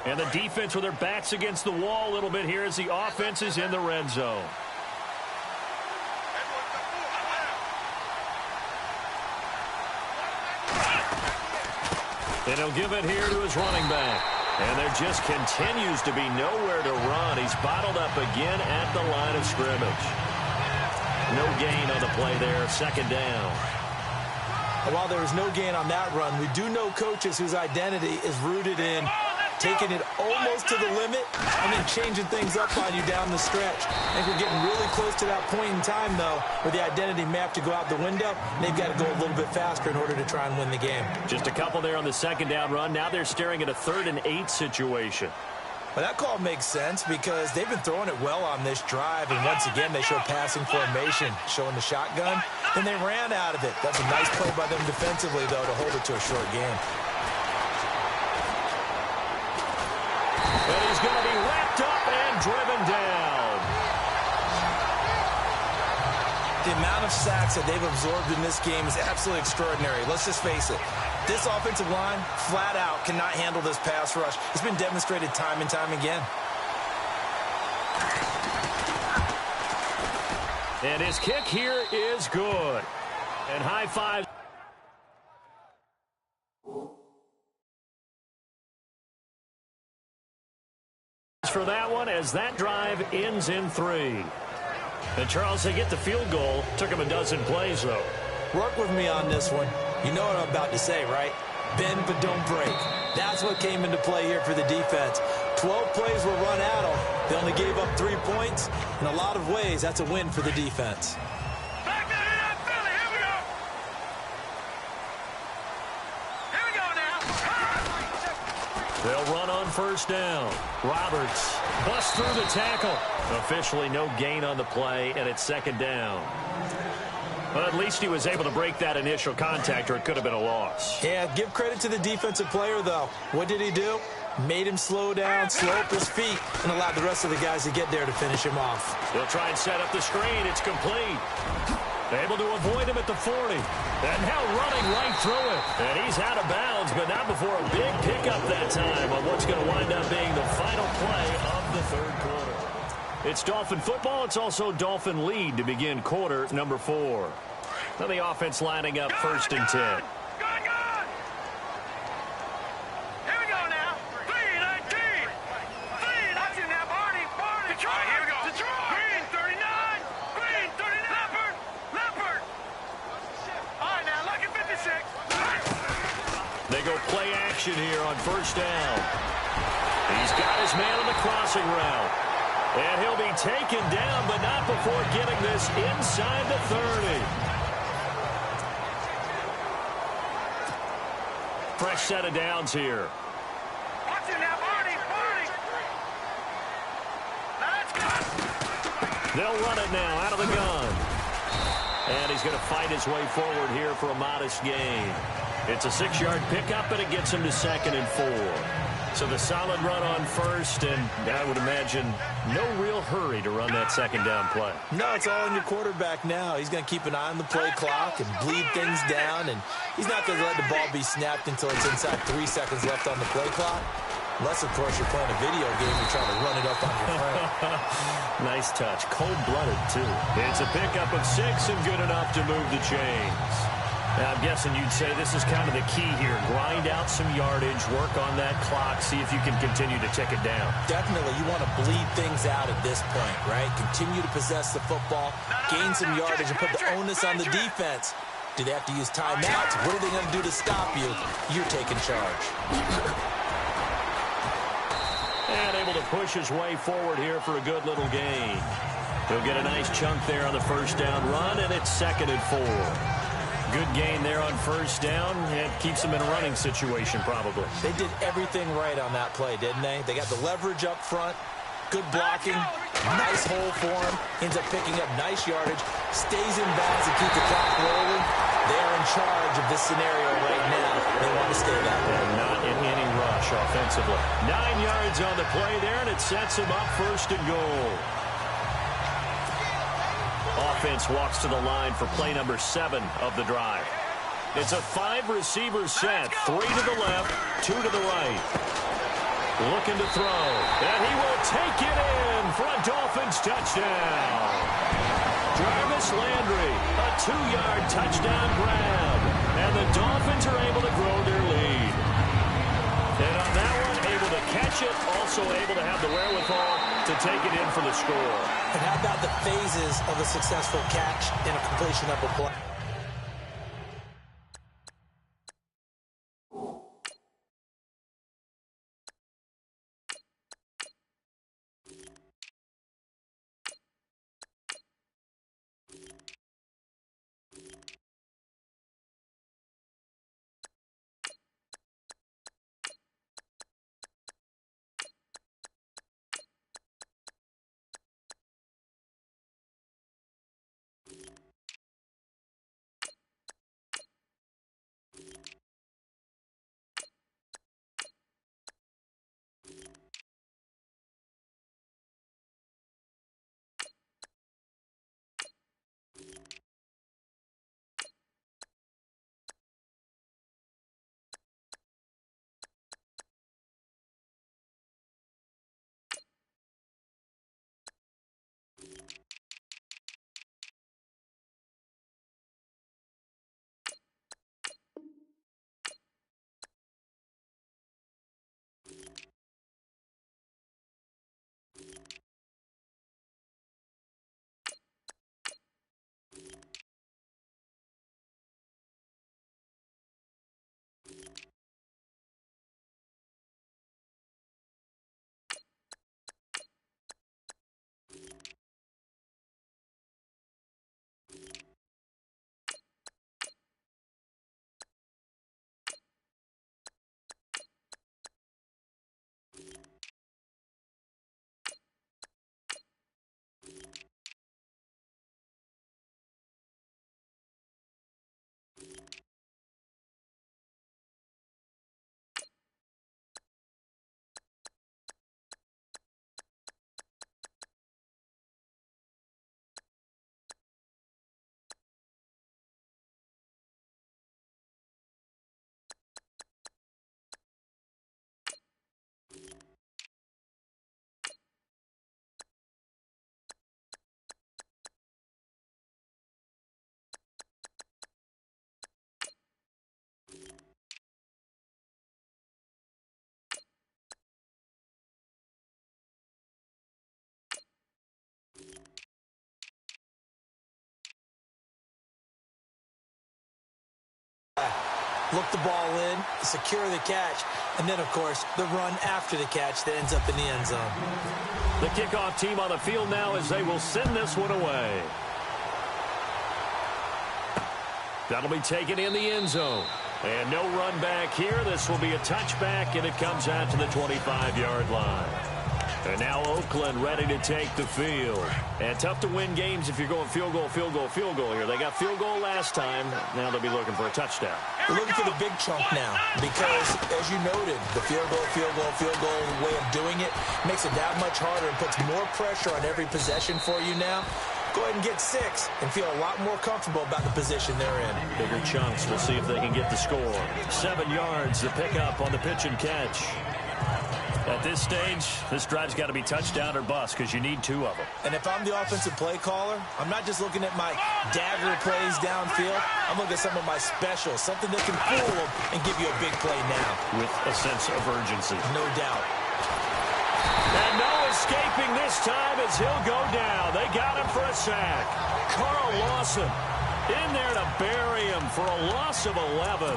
And the defense with their backs against the wall a little bit here as the offense is in the red zone. And he'll give it here to his running back. And there just continues to be nowhere to run. He's bottled up again at the line of scrimmage. No gain on the play there, second down. And while there is no gain on that run, we do know coaches whose identity is rooted in taking it almost to the limit and then changing things up on you down the stretch. I think we're getting really close to that point in time, though, where the identity may have to go out the window, and they've got to go a little bit faster in order to try and win the game. Just a couple there on the second down run. Now they're staring at a 3rd and 8 situation. Well, that call makes sense because they've been throwing it well on this drive, and once again, they show passing formation, showing the shotgun, and they ran out of it. That's a nice play by them defensively, though, to hold it to a short game. And he's going to be wrapped up and driven down. The amount of sacks that they've absorbed in this game is absolutely extraordinary. Let's just face it. This offensive line, flat out, cannot handle this pass rush. It's been demonstrated time and time again. And his kick here is good. And high five. for that one as that drive ends in 3. And, Charles, they get the field goal. Took them a dozen plays, though. Work with me on this one. You know what I'm about to say, right? Bend but don't break. That's what came into play here for the defense. 12 plays were run at them. They only gave up 3 points. In a lot of ways, that's a win for the defense. Back to the Philly. Here we go. Here we go now. They'll run on first down. Roberts busts through the tackle. Officially no gain on the play, and it's second down. But at least he was able to break that initial contact, or it could have been a loss. Yeah, give credit to the defensive player, though. What did he do? Made him slow down, slow up his feet, and allowed the rest of the guys to get there to finish him off. They'll try and set up the screen. It's complete. Able to avoid him at the 40. And now running right through it. And he's out of bounds, but not before a big pickup that time on what's going to wind up being the final play of the third quarter. It's Dolphin football. It's also Dolphin lead to begin quarter number 4. Now the offense lining up first and 10. Good. Here we go now. 3-19. 3-19 now. Barney. Detroit. All right, here we go. Detroit. Green 39. Green 39. Leopard. All right, now look at 56. They go play action here on first down. He's got his man on the crossing route. And he'll be taken down, but not before getting this inside the 30. Fresh set of downs here. Watch it now, Barney. Let's go. They'll run it now out of the gun. And he's going to fight his way forward here for a modest gain. It's a 6-yard pickup, and it gets him to second and 4. So the solid run on first, and I would imagine no real hurry to run that second down play. No, it's all in your quarterback now. He's going to keep an eye on the play clock and bleed things down, and he's not going to let the ball be snapped until it's inside 3 seconds left on the play clock. Unless, of course, you're playing a video game, you're trying to run it up on your friend. Nice touch. Cold-blooded, too. It's a pickup of 6 and good enough to move the chains. Now, I'm guessing you'd say this is kind of the key here. Grind out some yardage, work on that clock, see if you can continue to tick it down. Definitely. You want to bleed things out at this point, right? Continue to possess the football, gain some yardage, and put the onus on the defense. Do they have to use timeouts? What are they going to do to stop you? You're taking charge. And able to push his way forward here for a good little gain. He'll get a nice chunk there on the first down run, and it's second and 4. Good gain there on first down. It keeps them in a running situation, probably. They did everything right on that play, didn't they? They got the leverage up front, good blocking, nice hole for him, ends up picking up nice yardage, stays in bounds to keep the clock rolling. They are in charge of this scenario right now. They want to stay that way. And not in any rush offensively. 9 yards on the play there, and it sets him up first and goal. Offense walks to the line for play number 7 of the drive. It's a 5-receiver set. 3 to the left, 2 to the right. Looking to throw. And he will take it in for a Dolphins touchdown. Jarvis Landry, a 2-yard touchdown grab. And the Dolphins are able to grow their lead. And on that one, able to catch it, also able to have the wherewithal to take it in for the score. And how about the phases of a successful catch and a completion of a play? look the ball in, secure the catch, and then, of course, the run after the catch that ends up in the end zone. The kickoff team on the field now as they will send this one away. That'll be taken in the end zone. And no run back here. This will be a touchback, and it comes out to the 25-yard line. And now Oakland ready to take the field. And tough to win games if you're going field goal, field goal, field goal here. They got field goal last time. Now they'll be looking for a touchdown. They're looking for the big chunk now because, as you noted, the field goal way of doing it makes it that much harder and puts more pressure on every possession for you now. Go ahead and get 6 and feel a lot more comfortable about the position they're in. Bigger chunks. We'll see if they can get the score. 7 yards, the pickup on the pitch and catch. At this stage, this drive's got to be touchdown or bust because you need 2 of them. And if I'm the offensive play caller, I'm not just looking at my dagger plays downfield. I'm looking at some of my specials, something that can fool them and give you a big play now. With a sense of urgency. No doubt. And no escaping this time as he'll go down. They got him for a sack. Carl Lawson in there to bury him for a loss of 11.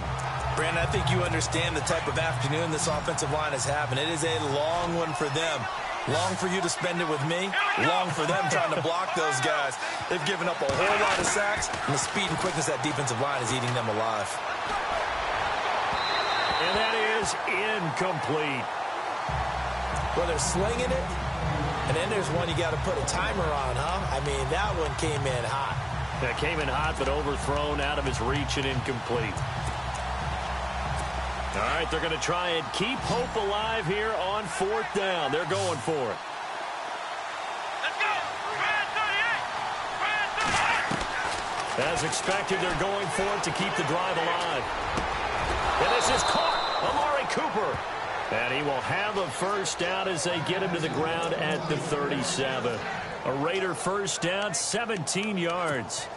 Brandon, I think you understand the type of afternoon this offensive line is having. It is a long one for them. Long for you to spend it with me. Long for them trying to block those guys. They've given up a whole lot of sacks, and the speed and quickness of that defensive line is eating them alive. And that is incomplete. Well, they're slinging it, and then there's one you got to put a timer on, huh? I mean, that one came in hot. That came in hot, but overthrown out of his reach and incomplete. All right, they're going to try and keep hope alive here on 4th down. They're going for it. Let's go. As expected, they're going for it to keep the drive alive. And this is caught. Amari Cooper. And he will have a first down as they get him to the ground at the 37. A Raider first down, 17 yards.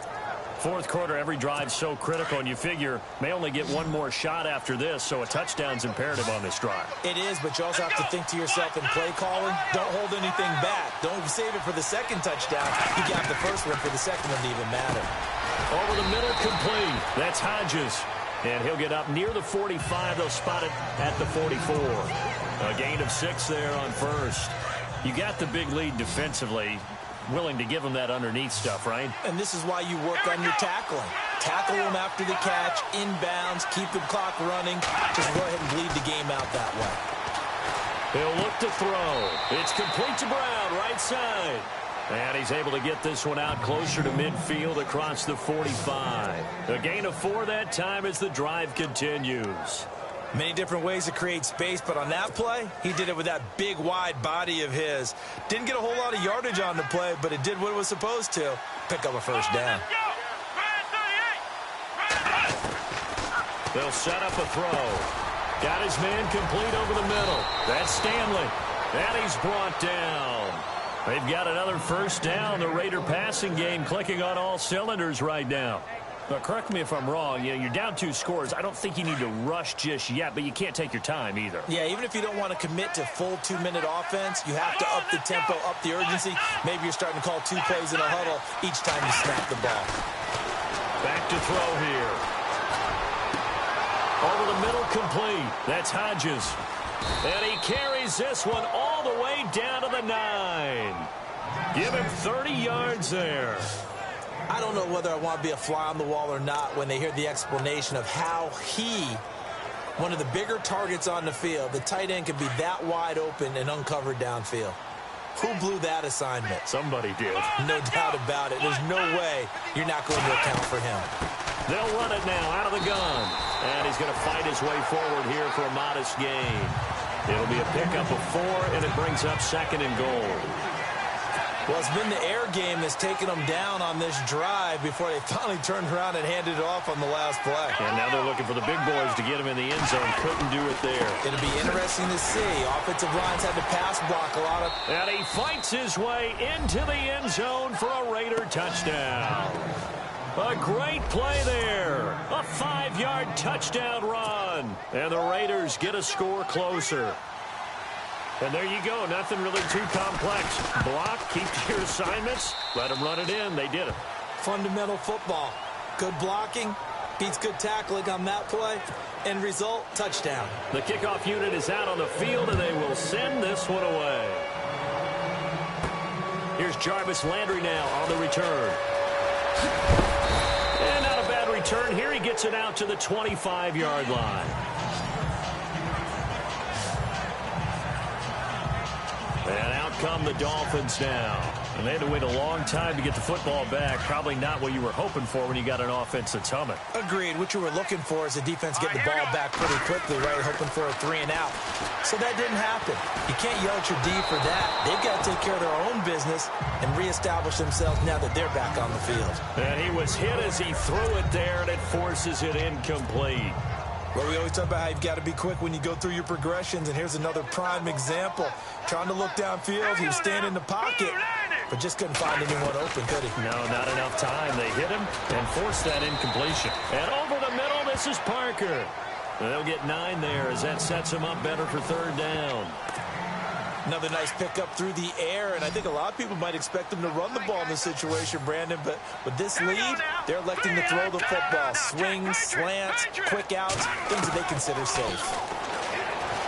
4th quarter, every drive so critical, and you figure may only get one more shot after this, so a touchdown's imperative on this drive. It is, but you also have to think to yourself in play calling, don't hold anything back. Don't save it for the second touchdown. You got the first one for the second one to even matter. Over the middle, complete. That's Hodges. And he'll get up near the 45. They'll spot it at the 44. A gain of 6 there on first. You got the big lead defensively. Willing to give them that underneath stuff, right? And this is why you work on your tackling. Tackle them after the catch, inbounds, keep the clock running. Just go ahead and bleed the game out that way. He'll look to throw. It's complete to Brown, right side. And he's able to get this one out closer to midfield across the 45. A gain of 4 that time as the drive continues. Many different ways to create space, but on that play, he did it with that big, wide body of his. Didn't get a whole lot of yardage on the play, but it did what it was supposed to. Pick up a first down. They'll set up a throw. Got his man complete over the middle. That's Stanley. And he's brought down. They've got another first down. The Raider passing game clicking on all cylinders right now. But correct me if I'm wrong, you're down 2 scores. I don't think you need to rush just yet, but you can't take your time either. Yeah, even if you don't want to commit to full 2-minute offense, you have to up the tempo, up the urgency. Maybe you're starting to call 2 plays in a huddle each time you snap the ball. Back to throw here. Over the middle, complete. That's Hodges. And he carries this one all the way down to the 9. Give him 30 yards there. I don't know whether I want to be a fly on the wall or not when they hear the explanation of how he, one of the bigger targets on the field, the tight end could be that wide open and uncovered downfield. Who blew that assignment? Somebody did. No doubt about it. There's no way you're not going to account for him. They'll run it now out of the gun. And he's going to fight his way forward here for a modest gain. It'll be a pickup of 4, and it brings up 2nd and goal. Well, it's been the air game that's taken them down on this drive before they finally turned around and handed it off on the last play. And now they're looking for the big boys to get him in the end zone. Couldn't do it there. It'll be interesting to see. Offensive lines had to pass block a lot of... And he fights his way into the end zone for a Raider touchdown. A great play there. A 5-yard touchdown run. And the Raiders get a score closer. And there you go. Nothing really too complex. Block, keep your assignments, let them run it in. They did it. Fundamental football. Good blocking, Beats good tackling on that play. End result, touchdown. The kickoff unit is out on the field, and they will send this one away. Here's Jarvis Landry now on the return. And not a bad return here. He gets it out to the 25-yard line. And out come the Dolphins now. And they had to wait a long time to get the football back. Probably not what you were hoping for when you got an offense that's humming. Agreed. What you were looking for is the defense get the ball back pretty quickly, right? Hoping for a 3-and-out. So that didn't happen. You can't yell at your D for that. They've got to take care of their own business and reestablish themselves now that they're back on the field. And he was hit as he threw it there, and it forces it incomplete. Well, we always talk about how you've got to be quick when you go through your progressions, and here's another prime example. Trying to look downfield, he was standing in the pocket, but just couldn't find anyone open, could he? No, not enough time. They hit him and forced that incompletion. And over the middle, this is Parker. They'll get 9 there as that sets him up better for third down. Another nice pickup through the air, and I think a lot of people might expect them to run the ball in this situation, Brandon, but with this lead, they're electing to throw the football. Swings, slants, quick outs, things that they consider safe.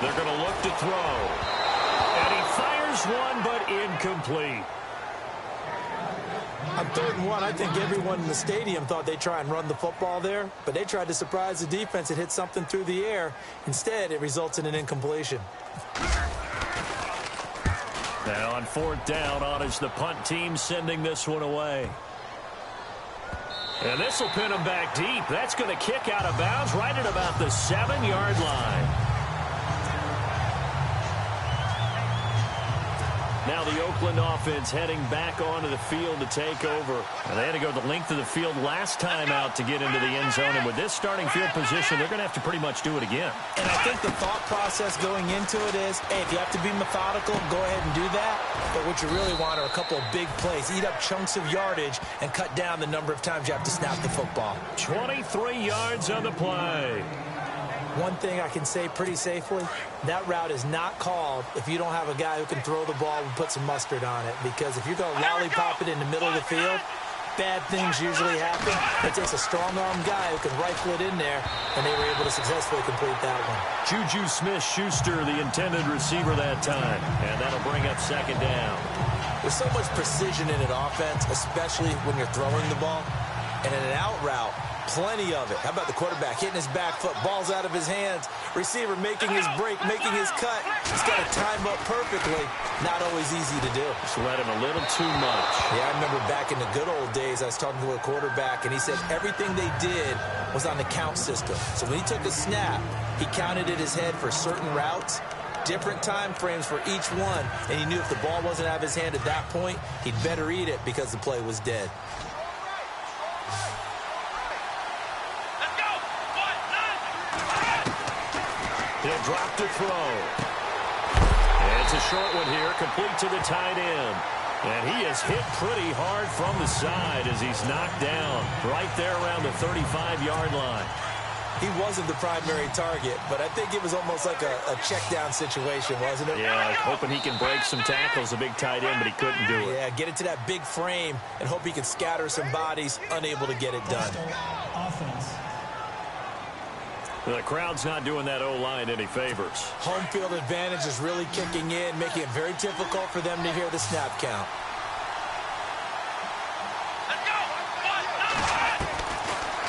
They're going to look to throw. And he fires one, but incomplete. On 3rd and 1, I think everyone in the stadium thought they'd try and run the football there, but they tried to surprise the defense and hit something through the air. Instead, it results in an incompletion. Now on 4th down, on is the punt team sending this one away. And this will pin him back deep. That's going to kick out of bounds right at about the 7-yard line. Now the Oakland offense heading back onto the field to take over. And they had to go the length of the field last time out to get into the end zone. And with this starting field position, they're going to have to pretty much do it again. And I think the thought process going into it is, hey, if you have to be methodical, go ahead and do that. But what you really want are a couple of big plays. Eat up chunks of yardage and cut down the number of times you have to snap the football. 23 yards on the play. One thing I can say pretty safely, that route is not called if you don't have a guy who can throw the ball and put some mustard on it. Because if you're going to lollipop it in the middle of the field, bad things usually happen. It takes a strong-arm guy who can rifle it in there, and they were able to successfully complete that one. Juju Smith-Schuster, the intended receiver that time. And that'll bring up 2nd down. There's so much precision in an offense, especially when you're throwing the ball. And in an out route, plenty of it. How about the quarterback hitting his back foot, ball's out of his hands, receiver making his break, making his cut. He's got to time up perfectly. Not always easy to do. Just let him a little too much. Yeah, I remember back in the good old days, I was talking to a quarterback, and he said everything they did was on the count system. So when he took a snap, he counted in his head for certain routes, different time frames for each one, and he knew if the ball wasn't out of his hand at that point, he'd better eat it because the play was dead. He'll drop to throw. And it's a short one here, complete to the tight end. And he is hit pretty hard from the side as he's knocked down right there around the 35-yard line. He wasn't the primary target, but I think it was almost like a check-down situation, wasn't it? Yeah, hoping he can break some tackles, a big tight end, but he couldn't do it. Yeah, get into that big frame and hope he can scatter some bodies, unable to get it done. Offense. The crowd's not doing that O-line any favors. Home field advantage is really kicking in, making it very difficult for them to hear the snap count.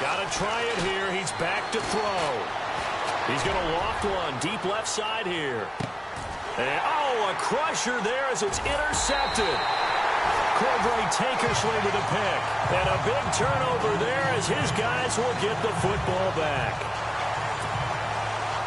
Got to try it here. He's back to throw. He's going to loft one deep left side here. And, a crusher there as it's intercepted. Cordray Tankersley with a pick. And a big turnover there as his guys will get the football back.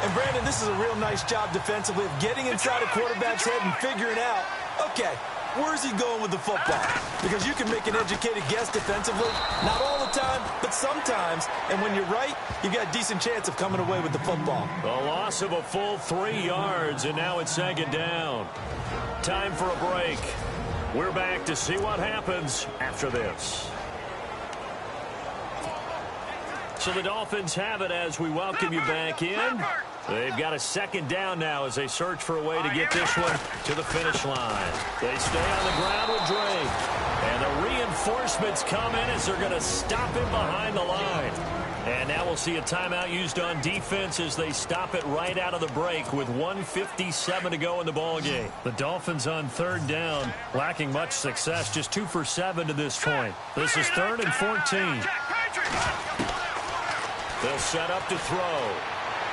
And, Brandon, this is a real nice job defensively of getting inside a quarterback's head and figuring out, okay, where's he going with the football? Because you can make an educated guess defensively. Not all the time, but sometimes. And when you're right, you've got a decent chance of coming away with the football. A loss of a full 3 yards, and now it's 2nd down. Time for a break. We're back to see what happens after this. So the Dolphins have it as we welcome you back in. They've got a 2nd down now as they search for a way to get this one to the finish line. They stay on the ground with Drake. And the reinforcements come in as they're going to stop him behind the line. And now we'll see a timeout used on defense as they stop it right out of the break with 1:57 to go in the ballgame. The Dolphins on third down, lacking much success, just 2 for 7 to this point. This is 3rd and 14. They'll set up to throw.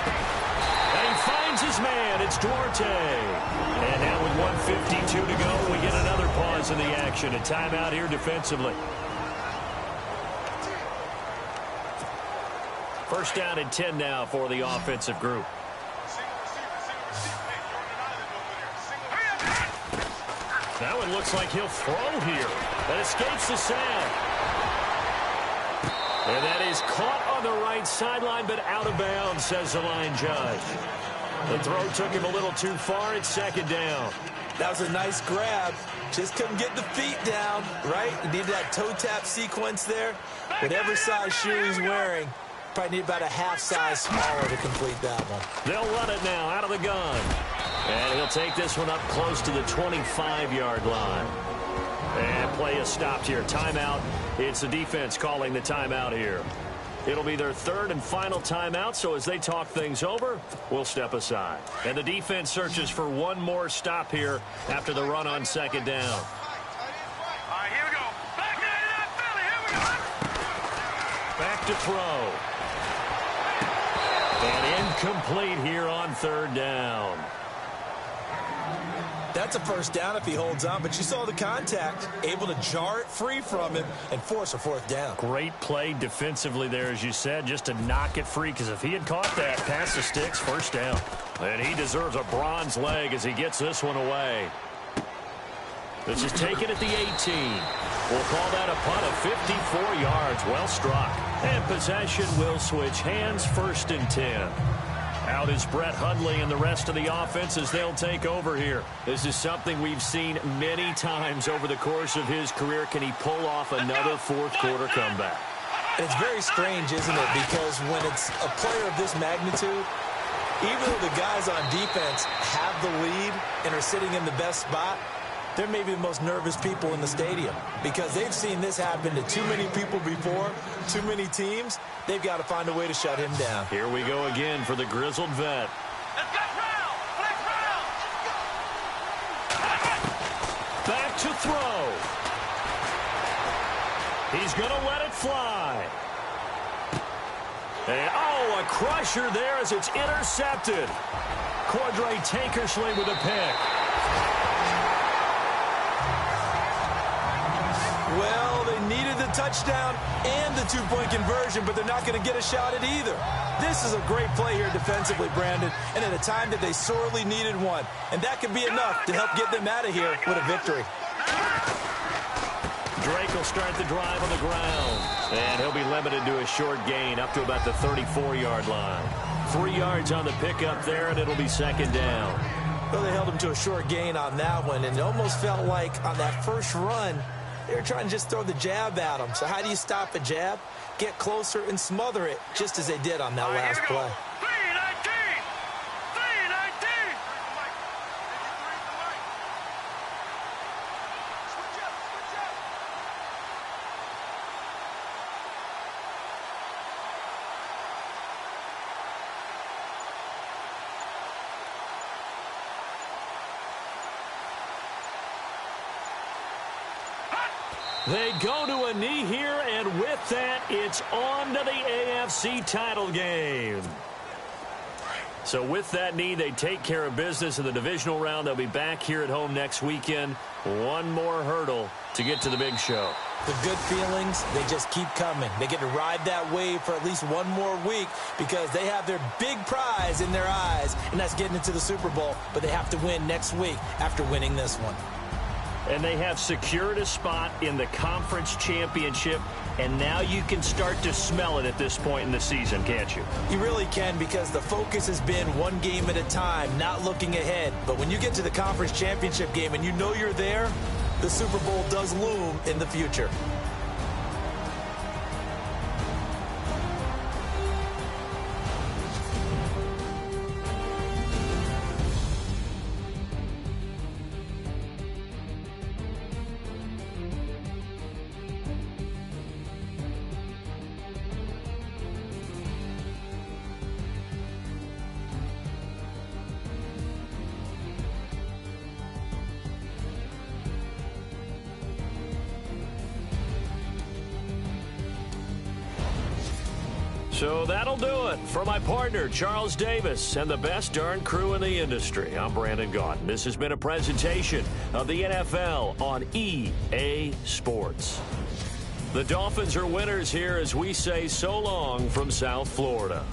And he finds his man. It's Duarte. And now with 1:52 to go, we get another pause in the action. A timeout here defensively. First down and 10 now for the offensive group. That one looks like he'll throw here. That escapes the sack. And that is caught on the right sideline, but out of bounds, says the line judge. The throw took him a little too far. It's 2nd down. That was a nice grab. Just couldn't get the feet down, right? He needed that toe tap sequence there. Whatever size shoe he's wearing, probably need about a half size smaller to complete that one. They'll run it now out of the gun. And he'll take this one up close to the 25-yard line. And play is stopped here. Timeout. It's the defense calling the timeout here. It'll be their 3rd and final timeout, so as they talk things over, we'll step aside. And the defense searches for one more stop here after the run on 2nd down. All right, here we go. Back to that Philly. Here we go. Back to throw. And incomplete here on 3rd down. That's a first down if he holds on, but you saw the contact, able to jar it free from him and force a 4th down. Great play defensively there, as you said, just to knock it free, because if he had caught that, past the sticks, 1st down. And he deserves a bronze leg as he gets this one away. This is taken at the 18. We'll call that a punt of 54 yards. Well struck. And possession will switch hands, 1st and 10. Out is Brett Hundley and the rest of the offense as they'll take over here. This is something we've seen many times over the course of his career. Can he pull off another 4th quarter comeback? And it's very strange, isn't it? Because when it's a player of this magnitude, even though the guys on defense have the lead and are sitting in the best spot, they're maybe the most nervous people in the stadium because they've seen this happen to too many people before, too many teams. They've got to find a way to shut him down. Here we go again for the grizzled vet. Back to throw. He's going to let it fly. And, oh, a crusher there as it's intercepted. Cordray Tankersley with a pick. Well, they needed the touchdown and the 2-point conversion, but they're not going to get a shot at either. This is a great play here defensively, Brandon, and at a time that they sorely needed one. And that could be enough to help get them out of here with a victory. Drake will start the drive on the ground, and he'll be limited to a short gain up to about the 34-yard line. 3 yards on the pickup there, and it'll be 2nd down. Well, they held him to a short gain on that one, and it almost felt like on that first run, they were trying to just throw the jab at him. So how do you stop a jab? Get closer and smother it, just as they did on that last play. They go to a knee here, and with that, it's on to the AFC title game. So with that knee, they take care of business in the divisional round. They'll be back here at home next weekend. One more hurdle to get to the big show. The good feelings, they just keep coming. They get to ride that wave for at least one more week because they have their big prize in their eyes, and that's getting into the Super Bowl. But they have to win next week after winning this one. And they have secured a spot in the conference championship, and now you can start to smell it at this point in the season, can't you? You really can, because the focus has been one game at a time, not looking ahead. But when you get to the conference championship game and you know you're there, the Super Bowl does loom in the future. So that'll do it. For my partner, Charles Davis, and the best darn crew in the industry, I'm Brandon Gaudin. This has been a presentation of the NFL on EA Sports. The Dolphins are winners here as we say so long from South Florida.